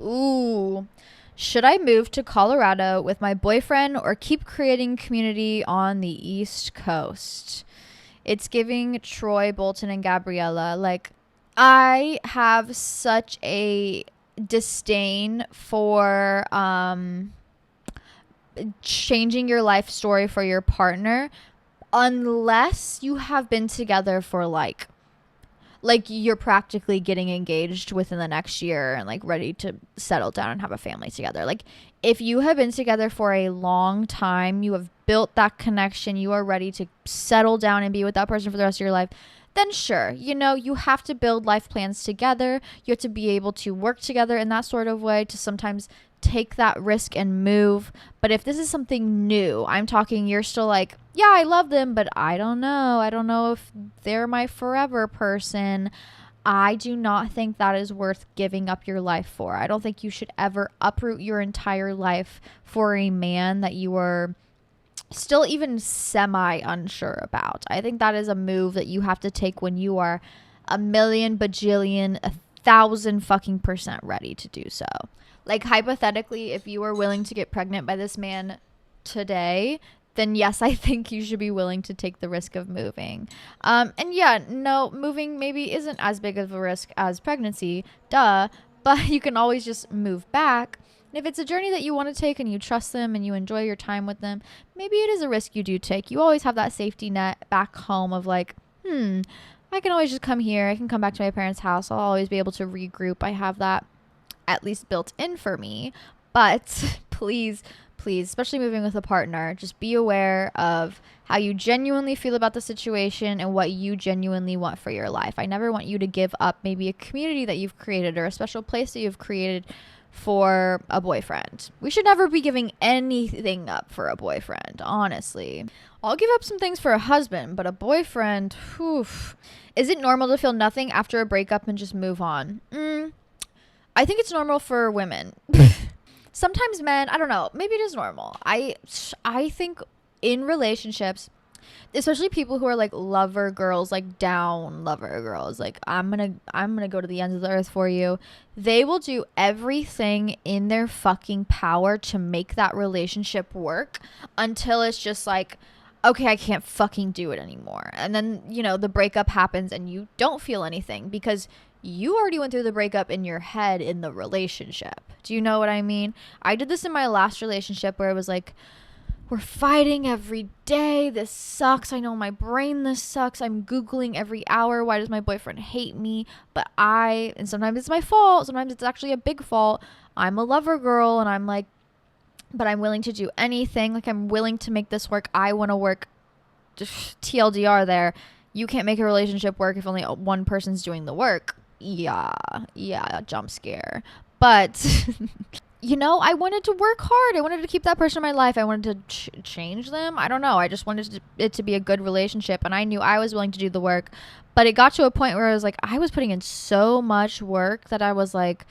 Ooh. Should I move to Colorado with my boyfriend or keep creating community on the East Coast? It's giving Troy, Bolton, and Gabriella. Like, I have such a disdain for changing your life story for your partner unless you have been together for like you're practically getting engaged within the next year and like ready to settle down and have a family together. Like, if you have been together for a long time, you have built that connection, you are ready to settle down and be with that person for the rest of your life, then sure, you have to build life plans together. You have to be able to work together in that sort of way to sometimes take that risk and move. But if this is something new, I'm talking you're still like, yeah, I love them, but I don't know if they're my forever person. I do not think that is worth giving up your life for. I don't think you should ever uproot your entire life for a man that you are still even semi unsure about. I think that is a move that you have to take when you are a million bajillion 1,000 fucking % ready to do so. Like, hypothetically, if you were willing to get pregnant by this man today, then yes, I think you should be willing to take the risk of moving. And yeah, no, moving maybe isn't as big of a risk as pregnancy, duh, but you can always just move back. And if it's a journey that you want to take and you trust them and you enjoy your time with them, maybe it is a risk you do take. You always have that safety net back home of like, I can always just come here. I can come back to my parents' house. I'll always be able to regroup. I have that at least built in for me. But please, especially moving with a partner, just be aware of how you genuinely feel about the situation and what you genuinely want for your life. I never want you to give up maybe a community that you've created or a special place that you've created for a boyfriend. We should never be giving anything up for a boyfriend, honestly. I'll give up some things for a husband, but a boyfriend, whew. Is it normal to feel nothing after a breakup and just move on? I think it's normal for women. Sometimes men, I don't know, maybe it is normal. I think in relationships, especially people who are like lover girls, like down lover girls, like I'm gonna go to the ends of the earth for you, they will do everything in their fucking power to make that relationship work until it's just like, okay, I can't fucking do it anymore. And then, the breakup happens and you don't feel anything because you already went through the breakup in your head in the relationship. Do you know what I mean? I did this in my last relationship where it was like, we're fighting every day. This sucks. I know my brain, this sucks. I'm Googling every hour. Why does my boyfriend hate me? And sometimes it's my fault. Sometimes it's actually a big fault. I'm a lover girl and I'm like, but I'm willing to do anything. Like, I'm willing to make this work. I want to work. Just TLDR there. You can't make a relationship work if only one person's doing the work. Yeah, jump scare. But, I wanted to work hard. I wanted to keep that person in my life. I wanted to change them. I don't know. I just wanted it to be a good relationship. And I knew I was willing to do the work. But it got to a point where I was like, I was putting in so much work that I was like,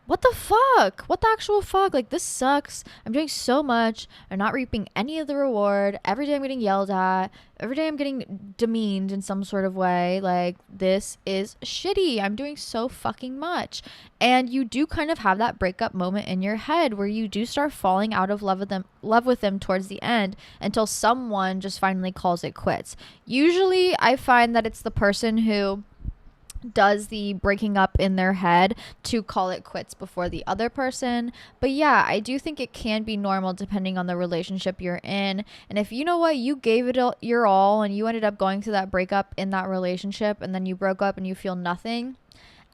what the fuck? What the actual fuck? Like, this sucks. I'm doing so much. I'm not reaping any of the reward. Every day I'm getting yelled at. Every day I'm getting demeaned in some sort of way. Like, this is shitty. I'm doing so fucking much. And you do kind of have that breakup moment in your head where you do start falling out of love with them towards the end until someone just finally calls it quits. Usually I find that it's the person who does the breaking up in their head to call it quits before the other person. But yeah, I do think it can be normal depending on the relationship you're in. And if you know what, you gave it your all and you ended up going through that breakup in that relationship and then you broke up and you feel nothing,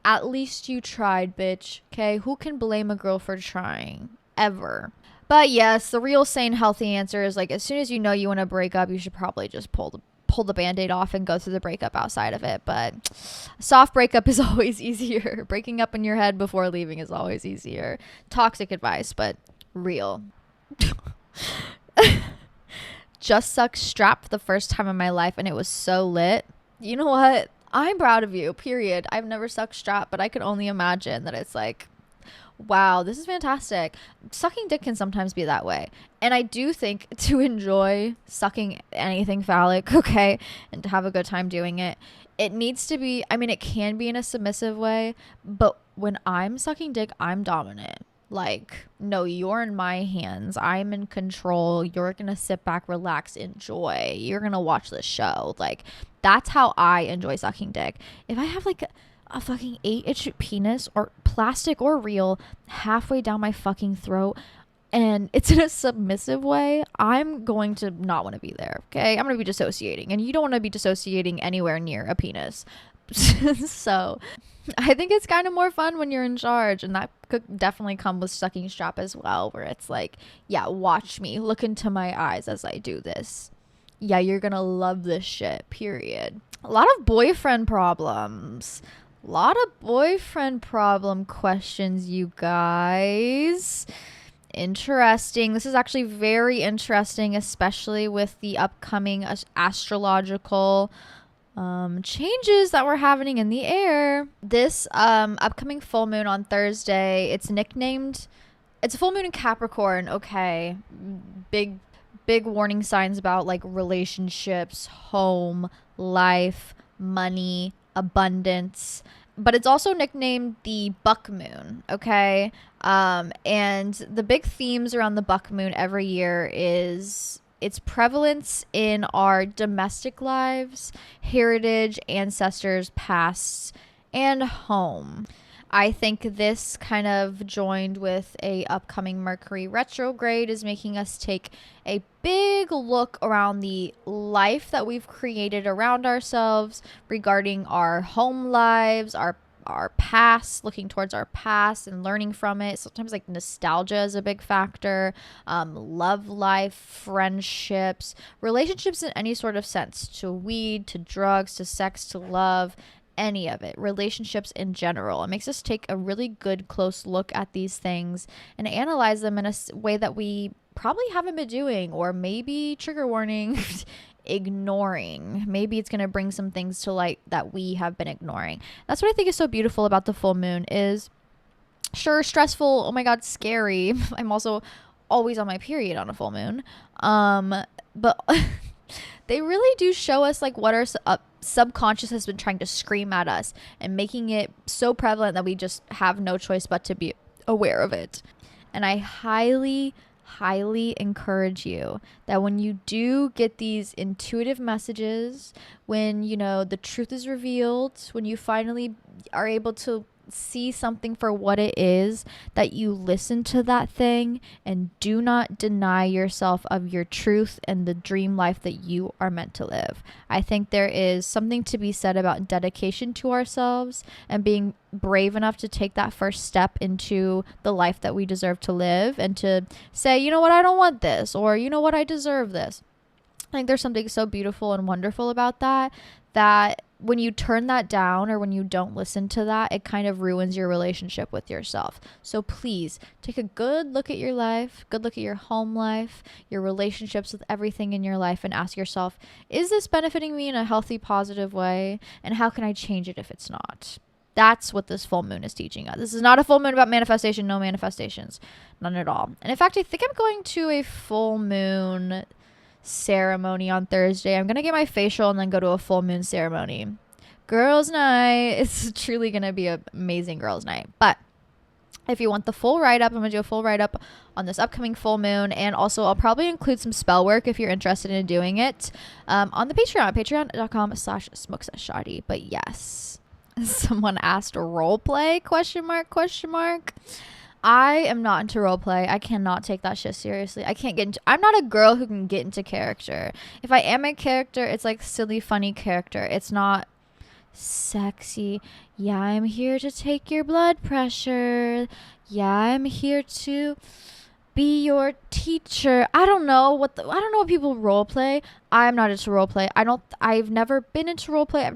at least you tried, bitch. Okay? Who can blame a girl for trying? Ever. But yes, the real sane, healthy answer is like, as soon as you know you want to break up, you should probably just pull the band-aid off and go through the breakup outside of it. But a soft breakup is always easier. Breaking up in your head before leaving is always easier. Toxic advice, but real. Just sucked strap for the first time in my life and it was so lit. You know what? I'm proud of you, period. I've never sucked strap, but I can only imagine that it's like, wow, this is fantastic. Sucking dick can sometimes be that way. And I do think to enjoy sucking anything phallic, okay, and to have a good time doing it, it needs to be, I mean, it can be in a submissive way, but when I'm sucking dick, I'm dominant. Like, no, you're in my hands. I'm in control. You're going to sit back, relax, enjoy. You're going to watch the show. Like, that's how I enjoy sucking dick. If I have like a fucking 8-inch penis, or plastic or real, halfway down my fucking throat, and it's in a submissive way, I'm going to not want to be there. Okay, I'm going to be dissociating, and you don't want to be dissociating anywhere near a penis. So I think it's kind of more fun when you're in charge, and that could definitely come with sucking strap as well, where it's like, yeah, watch me, look into my eyes as I do this. Yeah, you're gonna love this shit, period. A lot of boyfriend problems. Lot of boyfriend problem questions, you guys. Interesting. This is actually very interesting, especially with the upcoming astrological changes that were happening in the air. This upcoming full moon on Thursday, it's a full moon in Capricorn. Okay, big warning signs about like relationships, home, life, money, abundance, but it's also nicknamed the buck moon. Okay. And the big themes around the buck moon every year is its prevalence in our domestic lives, heritage, ancestors, past, and home. I think this kind of joined with a upcoming Mercury retrograde is making us take a big look around the life that we've created around ourselves regarding our home lives, our past, looking towards our past and learning from it. Sometimes like nostalgia is a big factor. Love life, friendships, relationships in any sort of sense, to weed, to drugs, to sex, to love, any of it, relationships in general. It makes us take a really good close look at these things and analyze them in a way that we probably haven't been doing, or maybe, trigger warning, ignoring. Maybe it's going to bring some things to light that we have been ignoring. That's what I think is so beautiful about the full moon is, sure, stressful, oh my god, scary. I'm also always on my period on a full moon. But they really do show us like what our subconscious has been trying to scream at us and making it so prevalent that we just have no choice but to be aware of it. And I highly encourage you that when you do get these intuitive messages, when, you know, the truth is revealed, when you finally are able to see something for what it is, that you listen to that thing and do not deny yourself of your truth and the dream life that you are meant to live. I think there is something to be said about dedication to ourselves and being brave enough to take that first step into the life that we deserve to live, and to say, you know what, I don't want this, or you know what, I deserve this. I think there's something so beautiful and wonderful about that when you turn that down, or when you don't listen to that, it kind of ruins your relationship with yourself. So please take a good look at your life, good look at your home life, your relationships with everything in your life, and ask yourself, is this benefiting me in a healthy, positive way? And how can I change it if it's not? That's what this full moon is teaching us. This is not a full moon about manifestation, no manifestations, none at all. And in fact, I think I'm going to a full moon ceremony on Thursday. I'm gonna get my facial and then go to a full moon ceremony. Girls' night. It's truly gonna be an amazing girls' night. But if you want the full write-up, I'm gonna do a full write-up on this upcoming full moon, and also I'll probably include some spell work if you're interested in doing it on the Patreon, patreon.com/smokesashadi. But yes, Someone asked role play question mark question mark. I am not into role play. I cannot take that shit seriously. I can't get into I'm not a girl who can get into character. If I am a character, it's like silly funny character. It's not sexy. Yeah, I'm here to take your blood pressure. Yeah, I'm here to be your teacher. I don't know what people role play. I'm not into role play. I've never been into role play. I've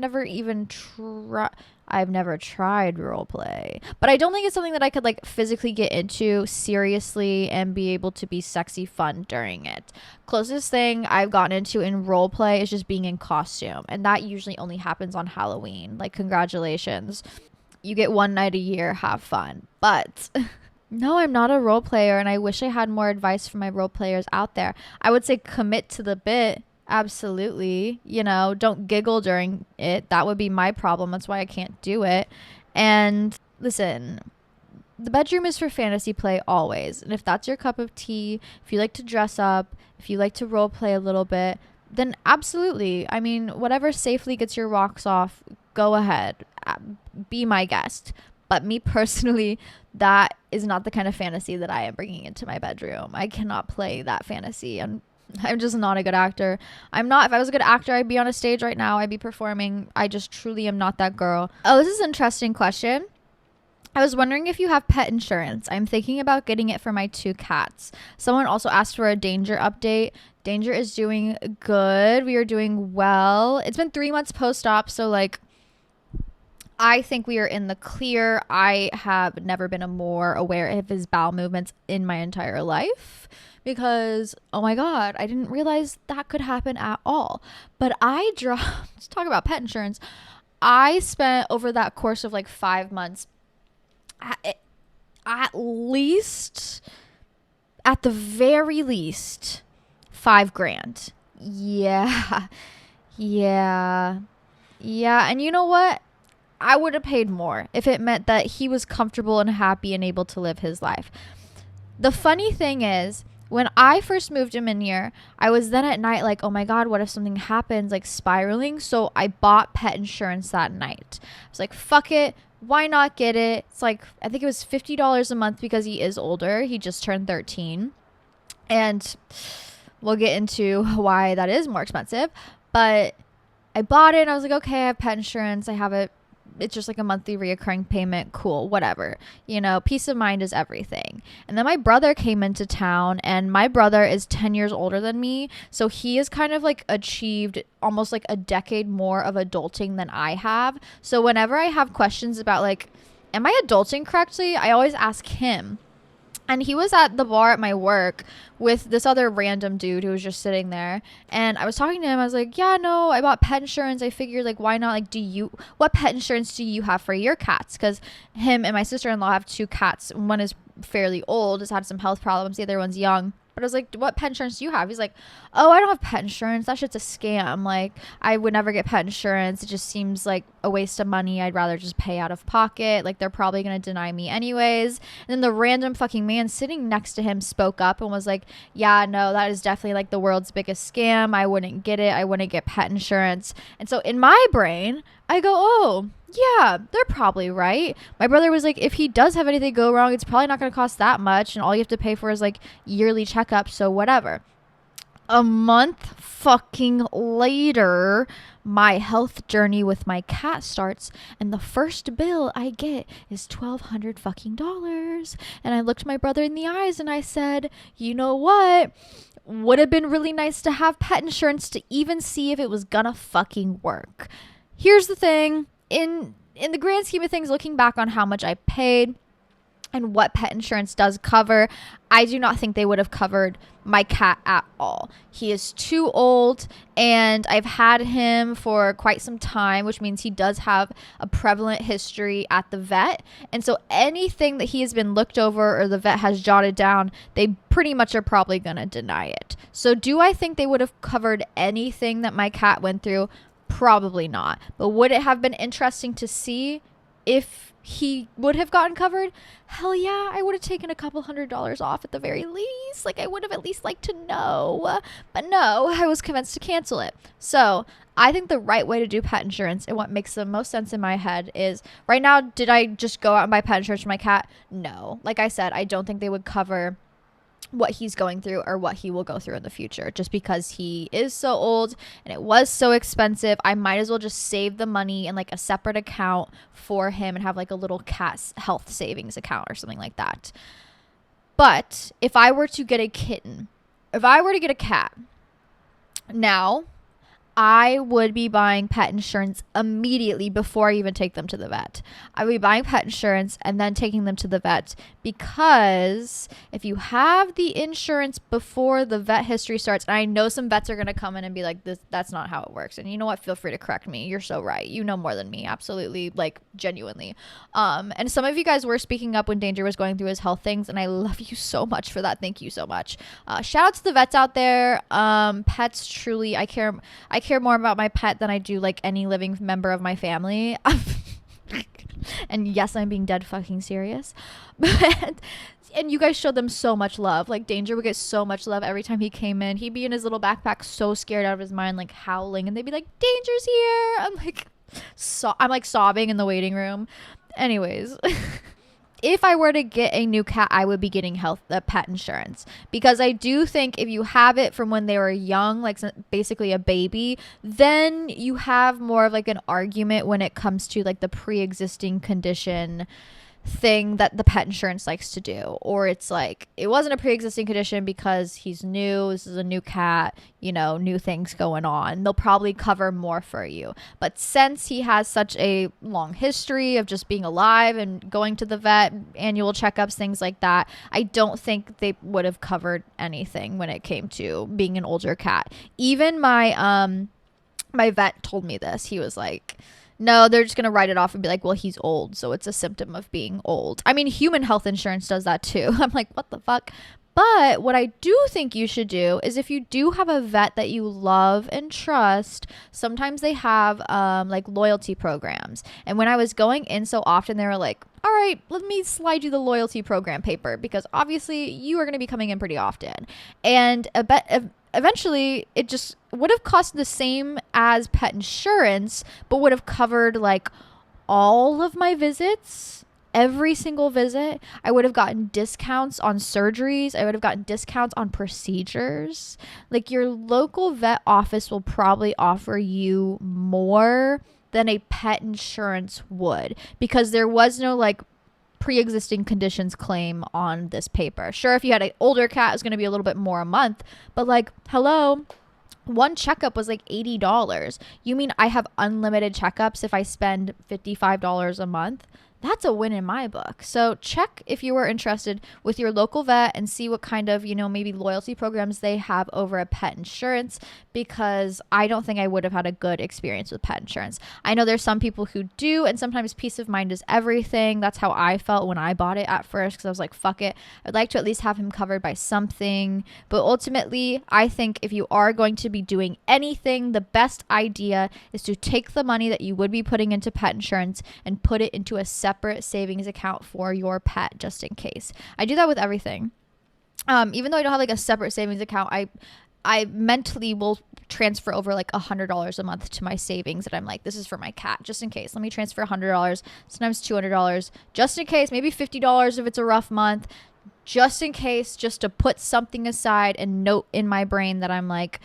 never tried role play. But I don't think it's something that I could like physically get into seriously and be able to be sexy fun during it. Closest thing I've gotten into in role play is just being in costume, and that usually only happens on Halloween. Like, congratulations. You get one night a year, have fun. But no, I'm not a role player, and I wish I had more advice for my role players out there. I would say commit to the bit. Absolutely. You know, don't giggle during it. That would be my problem. That's why I can't do it. And listen, the bedroom is for fantasy play always. And if that's your cup of tea, if you like to dress up, if you like to role play a little bit, then absolutely. I mean, whatever safely gets your rocks off, go ahead. Be my guest. But me personally, that is not the kind of fantasy that I am bringing into my bedroom. I cannot play that fantasy. And I'm just not a good actor. If I was a good actor, I'd be on a stage right now. I'd be performing. I just truly am not that girl. Oh, this is an interesting question. I was wondering if you have pet insurance. I'm thinking about getting it for my 2 cats. Someone also asked for a Danger update. Danger is doing good. We are doing well. It's been 3 months post-op, so like, I think we are in the clear. I have never been more aware of his bowel movements in my entire life because, oh my God, I didn't realize that could happen at all. But let's talk about pet insurance. I spent over that course of like 5 months at the very least, $5,000. Yeah. Yeah. Yeah. And you know what? I would have paid more if it meant that he was comfortable and happy and able to live his life. The funny thing is, when I first moved him in here, I was then at night like, oh my God, what if something happens, like spiraling? So I bought pet insurance that night. I was like, fuck it. Why not get it? It's like, I think it was $50 a month because he is older. He just turned 13. And we'll get into why that is more expensive. But I bought it and I was like, okay, I have pet insurance. I have it. It's just like a monthly reoccurring payment. Cool, whatever. You know, peace of mind is everything. And then my brother came into town, and my brother is 10 years older than me. So he has kind of like achieved almost like a decade more of adulting than I have. So whenever I have questions about like, am I adulting correctly? I always ask him. And he was at the bar at my work with this other random dude who was just sitting there. And I was talking to him. I was like, yeah, no, I bought pet insurance. I figured, like, why not? Like, what pet insurance do you have for your cats? Because him and my sister-in-law have 2 cats. One is fairly old, has had some health problems. The other one's young. But I was like, what pet insurance do you have? He's like, oh, I don't have pet insurance. That shit's a scam. Like, I would never get pet insurance. It just seems like a waste of money. I'd rather just pay out of pocket. Like, they're probably going to deny me anyways. And then the random fucking man sitting next to him spoke up and was like, yeah, no, that is definitely like the world's biggest scam. I wouldn't get it. I wouldn't get pet insurance. And so in my brain, I go, oh, yeah, they're probably right. My brother was like, if he does have anything go wrong, it's probably not going to cost that much. And all you have to pay for is like yearly checkups. So whatever. A month fucking later, my health journey with my cat starts. And the first bill I get is $1,200 fucking dollars. And I looked my brother in the eyes and I said, you know what? Would have been really nice to have pet insurance to even see if it was gonna fucking work. Here's the thing. In the grand scheme of things, looking back on how much I paid and what pet insurance does cover, I do not think they would have covered my cat at all. He is too old, and I've had him for quite some time, which means he does have a prevalent history at the vet. And so anything that he has been looked over or the vet has jotted down, they pretty much are probably going to deny it. So do I think they would have covered anything that my cat went through? Probably not. But would it have been interesting to see? if he would have gotten covered, hell yeah, I would have taken a couple $100s off at the very least. Like, I would have at least liked to know. But no, I was convinced to cancel it. So I think the right way to do pet insurance, and what makes the most sense in my head, is right now, did I just go out and buy pet insurance for my cat? No. Like I said, I don't think they would cover what he's going through or what he will go through in the future, just because he is so old and it was so expensive. I might as well just save the money in like a separate account for him and have like a little cat health savings account or something like that. But if I were to get a kitten, if I were to get a cat now, I would be buying pet insurance immediately before I even take them to the vet. I would be buying pet insurance and then taking them to the vet, because if you have the insurance before the vet history starts, and I know some vets are going to come in and be like, that's not how it works. And you know what? Feel free to correct me. You're so right. You know more than me. Absolutely. Like, genuinely. And some of you guys were speaking up when Danger was going through his health things, and I love you so much for that. Thank you so much. Shout out to the vets out there. Pets, truly, I care more about my pet than I do like any living member of my family. And yes, I'm being dead fucking serious. And you guys showed them so much love. Like, Danger would get so much love every time he came in. He'd be in his little backpack, so scared out of his mind, like howling, and they'd be like, Danger's here. I'm like sobbing in the waiting room. Anyways. If I were to get a new cat, I would be getting pet insurance, because I do think if you have it from when they were young, like basically a baby, then you have more of like an argument when it comes to like the pre-existing condition thing that the pet insurance likes to do. Or it's like, it wasn't a pre-existing condition because he's new, this is a new cat, you know, new things going on. They'll probably cover more for you. But since he has such a long history of just being alive and going to the vet, annual checkups, things like that, I don't think they would have covered anything when it came to being an older cat. Even my vet told me this. He was like, no, they're just going to write it off and be like, well, he's old, so it's a symptom of being old. I mean, human health insurance does that too. I'm like, what the fuck? But what I do think you should do is, if you do have a vet that you love and trust, sometimes they have like loyalty programs. And when I was going in so often, they were like, all right, let me slide you the loyalty program paper, because obviously you are going to be coming in pretty often. And eventually it just would have cost the same as pet insurance, but would have covered like all of my visits, every single visit. I would have gotten discounts on surgeries. I would have gotten discounts on procedures. Like, your local vet office will probably offer you more than a pet insurance would, because there was no like pre-existing conditions claim on this paper. Sure, if you had an older cat, it's going to be a little bit more a month, but like, hello, one checkup was like $80. You mean I have unlimited checkups if I spend $55 a month? That's a win in my book. So check if you are interested with your local vet and see what kind of, you know, maybe loyalty programs they have over at pet insurance, because I don't think I would have had a good experience with pet insurance. I know there's some people who do, and sometimes peace of mind is everything. That's how I felt when I bought it at first, because I was like, fuck it. I'd like to at least have him covered by something. But ultimately, I think if you are going to be doing anything, the best idea is to take the money that you would be putting into pet insurance and put it into a separate savings account for your pet, just in case. I do that with everything. Even though I don't have like a separate savings account, I mentally will transfer over like $100 a month to my savings, and I'm like, this is for my cat, just in case. Let me transfer $100, sometimes $200, just in case, maybe $50 if it's a rough month, just in case, just to put something aside and note in my brain that I'm like,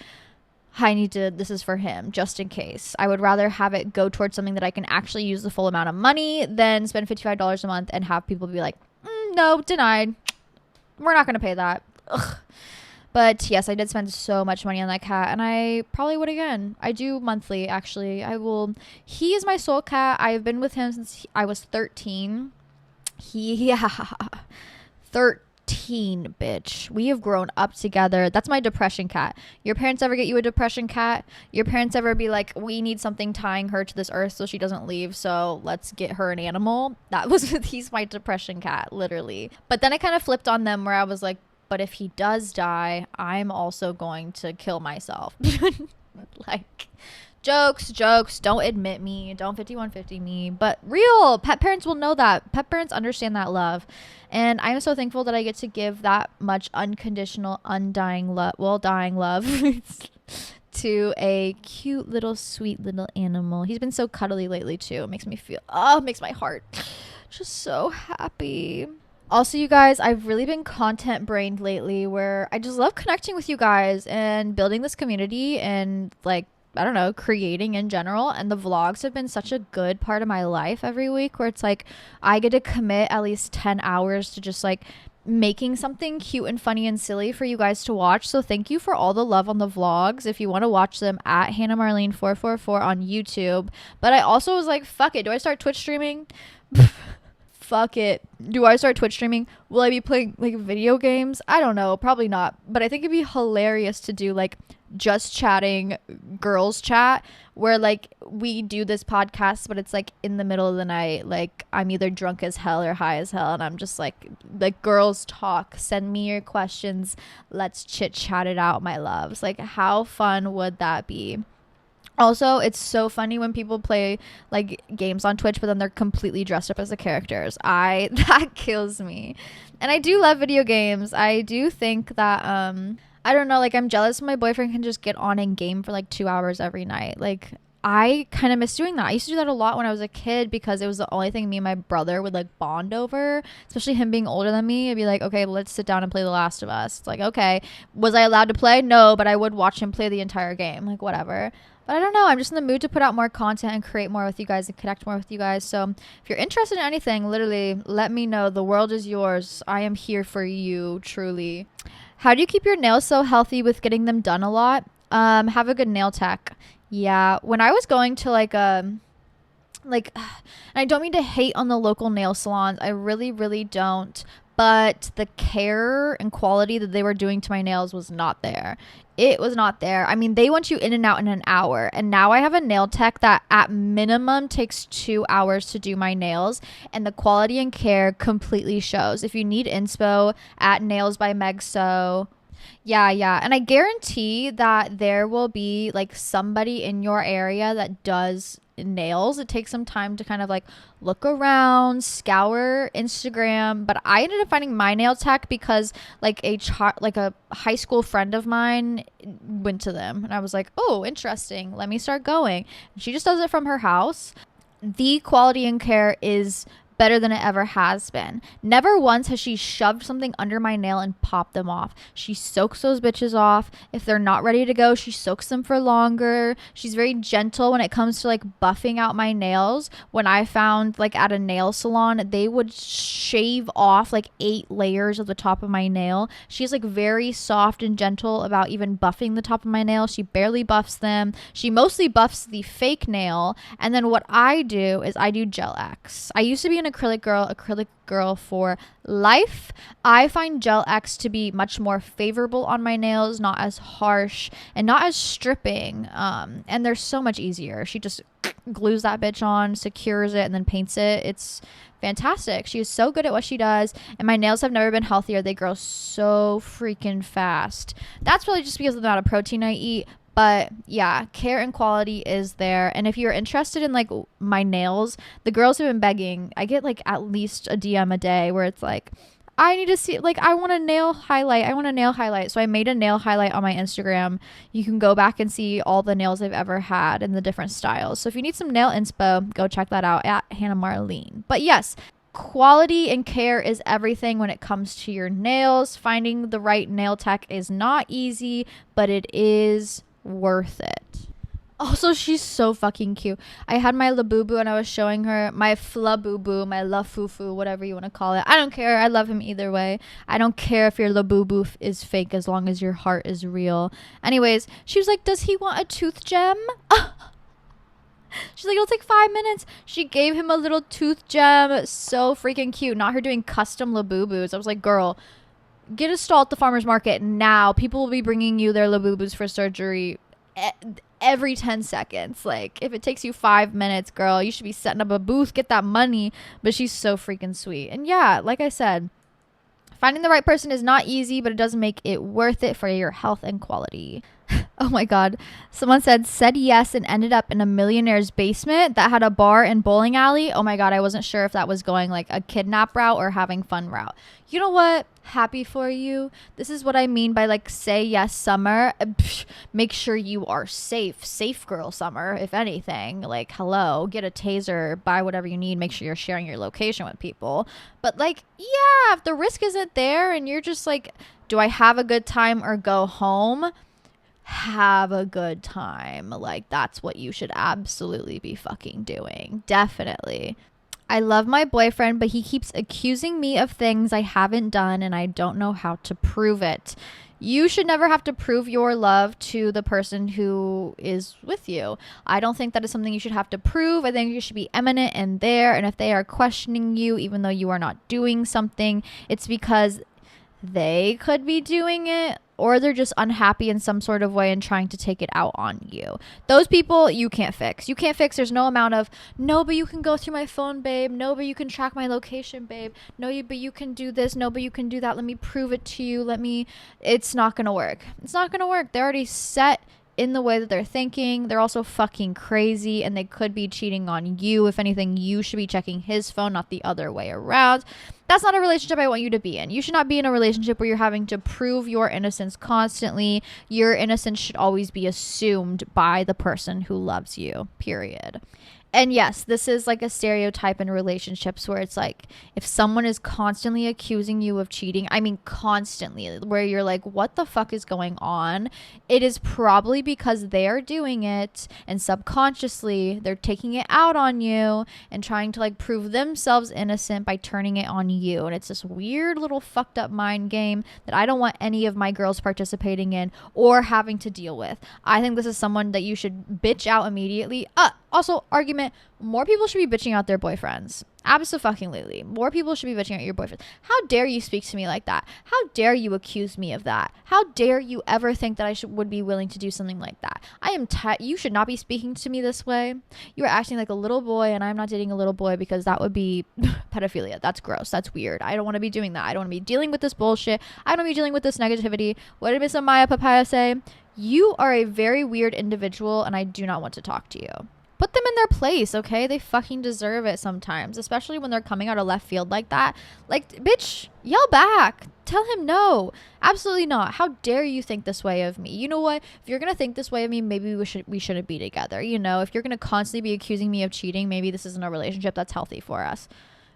this is for him, just in case. I would rather have it go towards something that I can actually use the full amount of money than spend $55 a month and have people be like, no, denied. We're not going to pay that. Ugh. But yes, I did spend so much money on that cat, and I probably would again. I do monthly, actually. I will. He is my soul cat. I've been with him since I was 13. 13, bitch. We have grown up together. That's my depression cat. Your parents ever get you a depression cat? Your parents ever be like, we need something tying her to this earth so she doesn't leave, so let's get her an animal? He's my depression cat, literally. But then I kind of flipped on them, where I was like, but if he does die, I'm also going to kill myself. Like, Jokes. Don't admit me. Don't 5150 me. But real pet parents will know that. Pet parents understand that love. And I'm so thankful that I get to give that much unconditional, undying love, well, dying love to a cute little, sweet little animal. He's been so cuddly lately too. It makes me feel, it makes my heart just so happy. Also, you guys, I've really been content brained lately where I just love connecting with you guys and building this community and like, I don't know, creating in general. And the vlogs have been such a good part of my life every week where it's like I get to commit at least 10 hours to just like making something cute and funny and silly for you guys to watch. So thank you for all the love on the vlogs. If you want to watch them at Hannah Marlene 444 on YouTube. But I also was like, fuck it. Do I start Twitch streaming? Fuck it. Do I start Twitch streaming? Will I be playing like video games? I don't know. Probably not. But I think it'd be hilarious to do like just chatting girls chat where like we do this podcast, but it's like in the middle of the night. Like I'm either drunk as hell or high as hell. And I'm just like girls talk. Send me your questions. Let's chit chat it out, my loves. Like how fun would that be? Also, it's so funny when people play like games on Twitch, but then they're completely dressed up as the characters. That kills me. And I do love video games. I do think that I don't know, like I'm jealous my boyfriend can just get on and game for like 2 hours every night. Like I kind of miss doing that. I used to do that a lot when I was a kid because it was the only thing me and my brother would like bond over, especially him being older than me. I'd be like, okay, let's sit down and play The Last of Us. It's like, okay, was I allowed to play? No, but I would watch him play the entire game, like whatever. But I don't know. I'm just in the mood to put out more content and create more with you guys and connect more with you guys. So if you're interested in anything, literally let me know. The world is yours. I am here for you, truly. How do you keep your nails so healthy with getting them done a lot? Have a good nail tech. Yeah. When I was going to like and I don't mean to hate on the local nail salons. I really, really don't. But the care and quality that they were doing to my nails was not there. It was not there. I mean, they want you in and out in an hour. And now I have a nail tech that at minimum takes 2 hours to do my nails. And the quality and care completely shows. If you need inspo, at Nails by Meg So. Yeah. And I guarantee that there will be like somebody in your area that does nails. It takes some time to kind of like look around, scour Instagram, but I ended up finding my nail tech because like a high school friend of mine went to them and I was like, oh, interesting, let me start going. And she just does it from her house. The quality and care is better than it ever has been. Never once has she shoved something under my nail and popped them off. She soaks those bitches off. If they're not ready to go, she soaks them for longer. She's very gentle when it comes to like buffing out my nails. When I found like at a nail salon, they would shave off like 8 layers of the top of my nail. She's like very soft and gentle about even buffing the top of my nail. She barely buffs them. She mostly buffs the fake nail. And then what I do is I do Gel X. I used to be an acrylic girl for life. I find Gel X to be much more favorable on my nails, not as harsh and not as stripping. And they're so much easier. She just glues that bitch on, secures it, and then paints it. It's fantastic. She is so good at what she does, and my nails have never been healthier. They grow so freaking fast. That's really just because of the amount of protein I eat. But yeah, care and quality is there. And if you're interested in like my nails, the girls have been begging. I get like at least a DM a day where it's like, I need to see, like, I want a nail highlight. So I made a nail highlight on my Instagram. You can go back and see all the nails I've ever had and the different styles. So if you need some nail inspo, go check that out at Hannah Marlene. But yes, quality and care is everything when it comes to your nails. Finding the right nail tech is not easy, but it is worth it. Also, she's so fucking cute. I had my Labubu and I was showing her my Flabubu, my La Fufu, whatever you want to call it. I don't care. I love him either way. I don't care if your Labubu is fake as long as your heart is real. Anyways, she was like, does he want a tooth gem? She's like, it'll take 5 minutes. She gave him a little tooth gem. So freaking cute. Not her doing custom Labubus. I was like, girl, get a stall at the farmer's market now. People will be bringing you their Labubus for surgery every 10 seconds. Like, if it takes you 5 minutes, girl, you should be setting up a booth, get that money. But she's so freaking sweet. And yeah, like I said, finding the right person is not easy, but it does make it worth it for your health and quality. Oh my God. Someone said yes and ended up in a millionaire's basement that had a bar and bowling alley. Oh my God. I wasn't sure if that was going like a kidnap route or having fun route. You know what? Happy for you. This is what I mean by like say yes, Summer. Make sure you are safe. Safe girl, Summer, if anything. Like, hello, get a taser, buy whatever you need. Make sure you're sharing your location with people. But like, yeah, if the risk isn't there and you're just like, do I have a good time or go home? Have a good time. Like, that's what you should absolutely be fucking doing. Definitely. I love my boyfriend, but he keeps accusing me of things I haven't done and I don't know how to prove it. You should never have to prove your love to the person who is with you. I don't think that is something you should have to prove. I think you should be eminent in there. And if they are questioning you, even though you are not doing something, it's because they could be doing it or they're just unhappy in some sort of way and trying to take it out on you. Those people you can't fix. You can't fix. There's no amount of, no, but you can go through my phone, babe. No, but you can track my location, babe. No, but you can do this. No, but you can do that. Let me prove it to you. It's not going to work. It's not going to work. They're already set in the way that they're thinking. They're also fucking crazy and they could be cheating on you. If anything, you should be checking his phone, not the other way around. That's not a relationship I want you to be in. You should not be in a relationship where you're having to prove your innocence constantly. Your innocence should always be assumed by the person who loves you, period. And yes, this is like a stereotype in relationships where it's like if someone is constantly accusing you of cheating, I mean constantly, where you're like, what the fuck is going on? It is probably because they're doing it and subconsciously they're taking it out on you and trying to like prove themselves innocent by turning it on you. And it's this weird little fucked up mind game that I don't want any of my girls participating in or having to deal with. I think this is someone that you should bitch out immediately. Also, argument, more people should be bitching out their boyfriends. Absolutely. More people should be bitching out your boyfriend. How dare you speak to me like that? How dare you accuse me of that? How dare you ever think that I would be willing to do something like that? You should not be speaking to me this way. You are acting like a little boy and I'm not dating a little boy because that would be pedophilia. That's gross. That's weird. I don't want to be doing that. I don't want to be dealing with this bullshit. I don't want to be dealing with this negativity. What did Miss Amaya Papaya say? You are a very weird individual and I do not want to talk to you. Put them in their place, okay? They fucking deserve it sometimes, especially when they're coming out of left field like that. Like, bitch, yell back. Tell him no. Absolutely not. How dare you think this way of me? You know what? If you're going to think this way of me, maybe we shouldn't be together. You know, if you're going to constantly be accusing me of cheating, maybe this isn't a relationship that's healthy for us.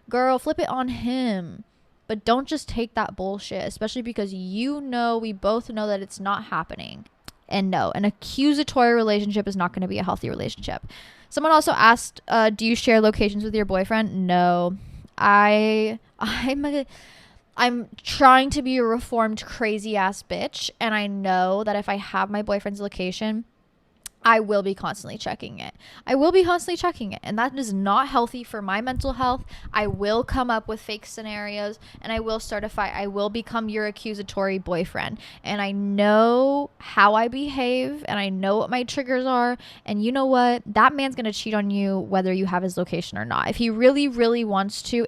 Girl, flip it on him. But don't just take that bullshit, especially because we both know that it's not happening. And no, an accusatory relationship is not going to be a healthy relationship. Someone also asked, do you share locations with your boyfriend? No. I'm trying to be a reformed crazy ass bitch. And I know that if I have my boyfriend's location, I will be constantly checking it. And that is not healthy for my mental health. I will come up with fake scenarios and I will start a fight. I will become your accusatory boyfriend. And I know how I behave and I know what my triggers are. And you know what? That man's going to cheat on you whether you have his location or not. If he really, really wants to,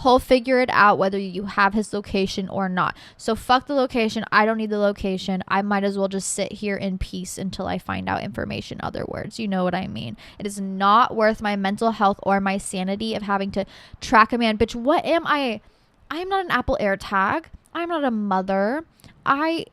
he'll figure it out whether you have his location or not. So fuck the location. I don't need the location. I might as well just sit here in peace until I find out information. Other words, you know what I mean. It is not worth my mental health or my sanity of having to track a man. Bitch, what am I? I am not an Apple AirTag. I'm not a mother. I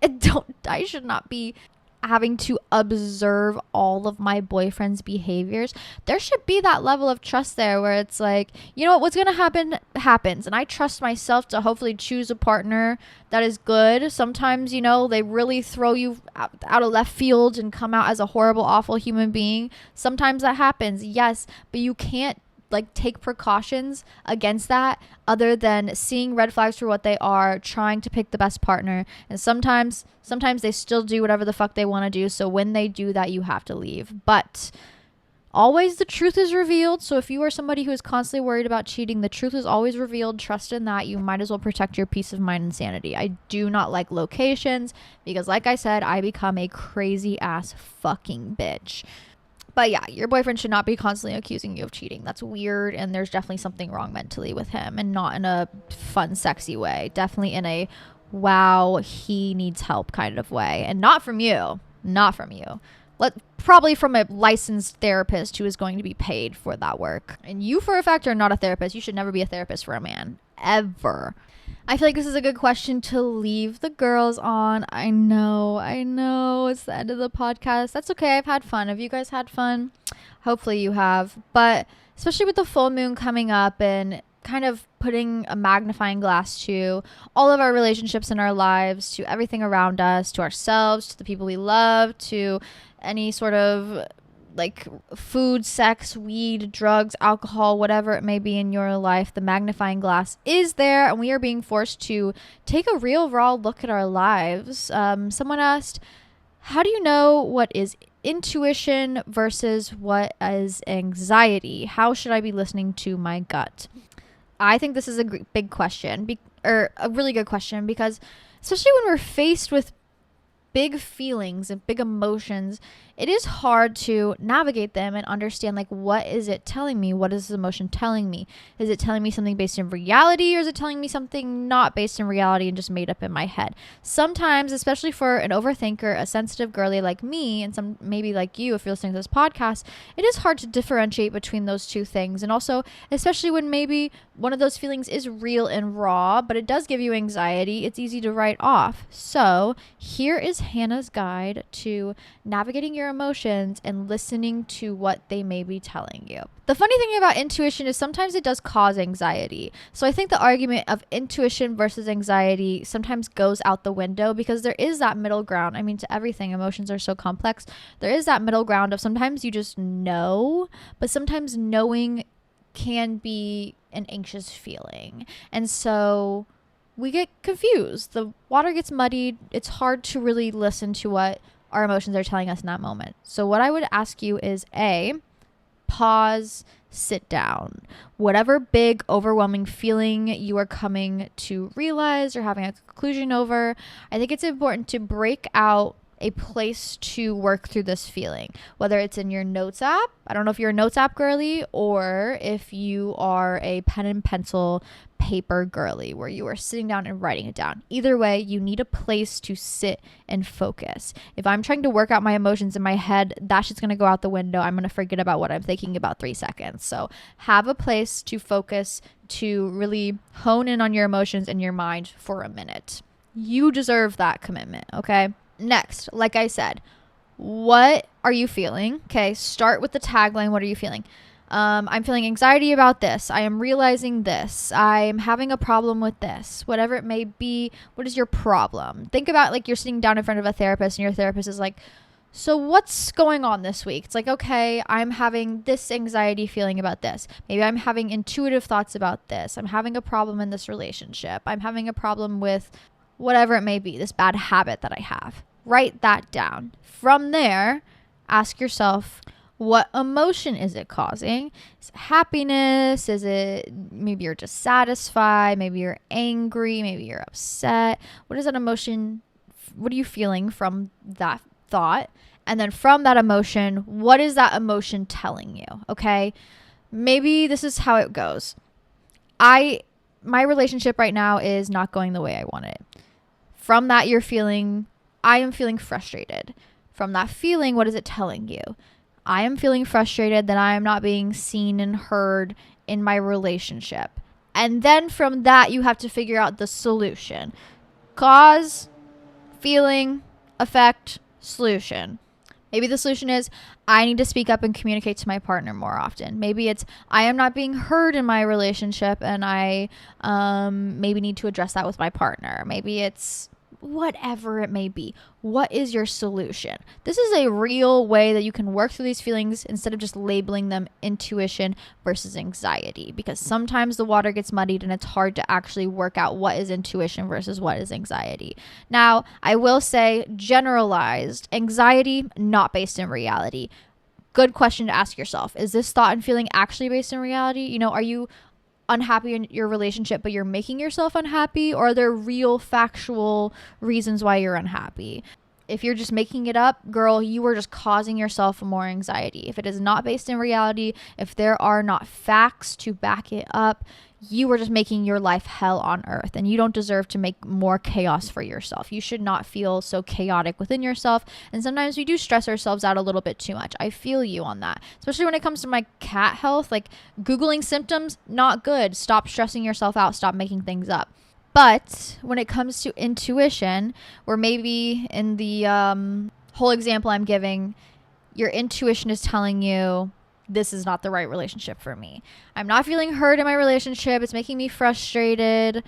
should not be having to observe all of my boyfriend's behaviors. There should be that level of trust there where it's like, you know what, what's going to happen happens. And I trust myself to hopefully choose a partner that is good. Sometimes, they really throw you out of left field and come out as a horrible, awful human being. Sometimes that happens. Yes, but you can't take precautions against that other than seeing red flags for what they are, trying to pick the best partner. And sometimes they still do whatever the fuck they want to do. So when they do that, you have to leave. But always the truth is revealed. So if you are somebody who is constantly worried about cheating, the truth is always revealed. Trust in that. You might as well protect your peace of mind and sanity. I do not like locations because, like I said, I become a crazy ass fucking bitch. But yeah, your boyfriend should not be constantly accusing you of cheating. That's weird, and there's definitely something wrong mentally with him, and not in a fun, sexy way. Definitely in a wow, he needs help kind of way. And not from you. Not from you. Probably from a licensed therapist who is going to be paid for that work. And you, for a fact, are not a therapist. You should never be a therapist for a man. Ever. I feel like this is a good question to leave the girls on. I know. It's the end of the podcast. That's okay. I've had fun. Have you guys had fun? Hopefully you have. But especially with the full moon coming up and kind of putting a magnifying glass to all of our relationships in our lives, to everything around us, to ourselves, to the people we love, to any sort of like food, sex, weed, drugs, alcohol, whatever it may be in your life, the magnifying glass is there, and we are being forced to take a real raw look at our lives. Someone asked, how do you know what is intuition versus what is anxiety? How should I be listening to my gut? I think this is a big question, or a really good question, because especially when we're faced with big feelings and big emotions, it is hard to navigate them and understand, like, what is it telling me? What is this emotion telling me? Is it telling me something based in reality, or is it telling me something not based in reality and just made up in my head? Sometimes, especially for an overthinker, a sensitive girly like me, and some maybe like you if you're listening to this podcast, it is hard to differentiate between those two things. And also, especially when maybe one of those feelings is real and raw, but it does give you anxiety, it's easy to write off. So here is Hannah's guide to navigating your emotions and listening to what they may be telling you. The funny thing about intuition is sometimes it does cause anxiety. So I think the argument of intuition versus anxiety sometimes goes out the window, because there is that middle ground. I mean, to everything, emotions are so complex. There is that middle ground of sometimes you just know, but sometimes knowing can be an anxious feeling. And so we get confused. The water gets muddied. It's hard to really listen to what our emotions are telling us in that moment. So what I would ask you is pause, sit down. Whatever big, overwhelming feeling you are coming to realize or having a conclusion over, I think it's important to break out a place to work through this feeling, whether it's in your notes app. I don't know if you're a notes app girly or if you are a pen and pencil paper girly where you are sitting down and writing it down. Either way, you need a place to sit and focus. If I'm trying to work out my emotions in my head, that shit's going to go out the window. I'm going to forget about what I'm thinking about 3 seconds. So have a place to focus, to really hone in on your emotions and your mind for a minute. You deserve that commitment, okay? Next, like I said, what are you feeling? Okay, start with the tagline. What are you feeling? I'm feeling anxiety about this. I am realizing this. I am having a problem with this. Whatever it may be, what is your problem? Think about like you're sitting down in front of a therapist and your therapist is like, so what's going on this week? It's like, okay, I'm having this anxiety feeling about this. Maybe I'm having intuitive thoughts about this. I'm having a problem in this relationship. I'm having a problem with whatever it may be, this bad habit that I have. Write that down. From there, ask yourself, what emotion is it causing? Is it happiness? Is it maybe you're dissatisfied? Maybe you're angry? Maybe you're upset? What is that emotion? What are you feeling from that thought? And then from that emotion, what is that emotion telling you? Okay? Maybe this is how it goes. My relationship right now is not going the way I want it. From that, I am feeling frustrated. From that feeling, what is it telling you? I am feeling frustrated that I am not being seen and heard in my relationship. And then from that, you have to figure out the solution. Cause, feeling, effect, solution. Maybe the solution is I need to speak up and communicate to my partner more often. Maybe it's I am not being heard in my relationship and I maybe need to address that with my partner. Maybe it's whatever it may be. What is your solution? This is a real way that you can work through these feelings instead of just labeling them intuition versus anxiety, because sometimes the water gets muddied and it's hard to actually work out what is intuition versus what is anxiety. Now, I will say generalized anxiety, not based in reality. Good question to ask yourself. Is this thought and feeling actually based in reality? You know, are you unhappy in your relationship but you're making yourself unhappy, or are there real factual reasons why you're unhappy? If you're just making it up, girl, you are just causing yourself more anxiety. If it is not based in reality, if there are not facts to back it up, you are just making your life hell on earth, and you don't deserve to make more chaos for yourself. You should not feel so chaotic within yourself. And sometimes we do stress ourselves out a little bit too much. I feel you on that, especially when it comes to my cat health. Like, Googling symptoms, not good. Stop stressing yourself out. Stop making things up. But when it comes to intuition, or maybe in the whole example I'm giving, your intuition is telling you this is not the right relationship for me. I'm not feeling heard in my relationship. It's making me frustrated.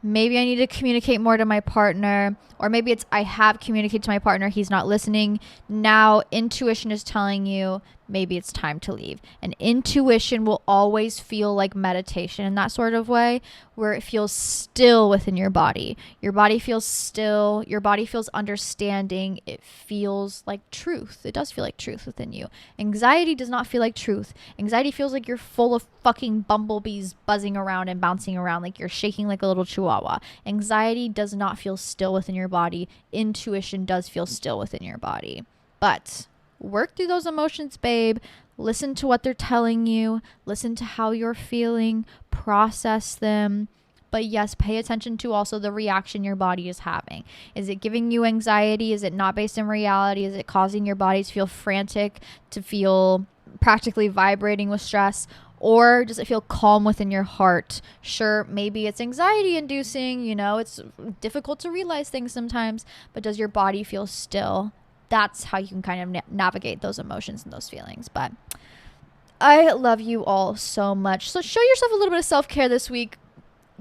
Maybe I need to communicate more to my partner. Or maybe it's I have communicated to my partner. He's not listening. Now intuition is telling you maybe it's time to leave. And intuition will always feel like meditation in that sort of way, where it feels still within your body. Your body feels still. Your body feels understanding. It feels like truth. It does feel like truth within you. Anxiety does not feel like truth. Anxiety feels like you're full of fucking bumblebees buzzing around and bouncing around, like you're shaking like a little chihuahua. Anxiety does not feel still within your body. Intuition does feel still within your body. But work through those emotions, babe. Listen to what they're telling you. Listen to how you're feeling. Process them. But yes, pay attention to also the reaction your body is having. Is it giving you anxiety? Is it not based in reality? Is it causing your body to feel frantic, to feel practically vibrating with stress? Or does it feel calm within your heart? Sure, maybe it's anxiety inducing, it's difficult to realize things sometimes, but does your body feel still? That's how you can kind of navigate those emotions and those feelings. But I love you all so much. So show yourself a little bit of self-care this week.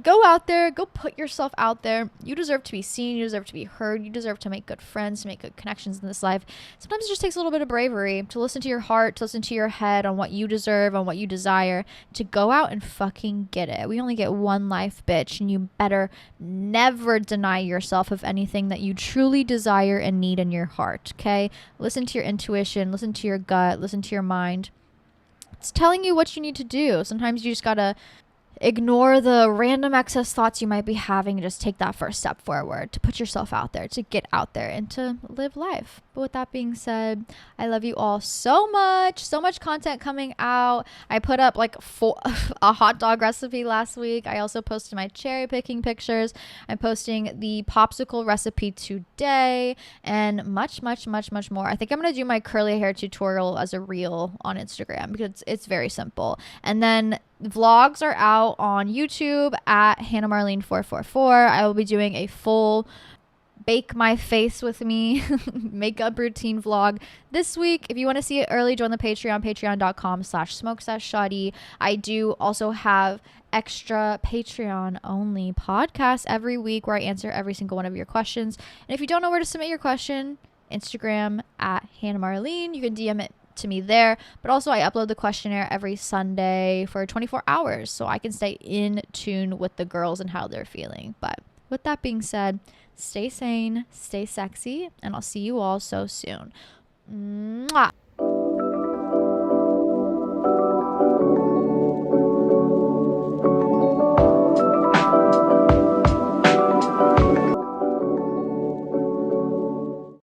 Go out there. Go put yourself out there. You deserve to be seen. You deserve to be heard. You deserve to make good friends, to make good connections in this life. Sometimes it just takes a little bit of bravery to listen to your heart, to listen to your head on what you deserve, on what you desire, to go out and fucking get it. We only get one life, bitch, and you better never deny yourself of anything that you truly desire and need in your heart, okay? Listen to your intuition. Listen to your gut. Listen to your mind. It's telling you what you need to do. Sometimes you just gotta ignore the random excess thoughts you might be having and just take that first step forward to put yourself out there, to get out there and to live life. But with that being said, I love you all so much. So much content coming out. I put up like a hot dog recipe last week. I also posted my cherry picking pictures. I'm posting the popsicle recipe today and much, much, much, much more. I think I'm going to do my curly hair tutorial as a reel on Instagram because it's very simple. And then vlogs are out on YouTube at Hannah Marlene 444. I will be doing a full bake my face with me makeup routine vlog this week. If you want to see it early, join the Patreon, patreon.com/smokesashshoddy. I do also have extra Patreon only podcasts every week where I answer every single one of your questions. And if you don't know where to submit your question, Instagram at Hannah Marlene. You can DM it to me there, but also I upload the questionnaire every Sunday for 24 hours so I can stay in tune with the girls and how they're feeling. But with that being said, stay sane, stay sexy, and I'll see you all so soon. Mwah!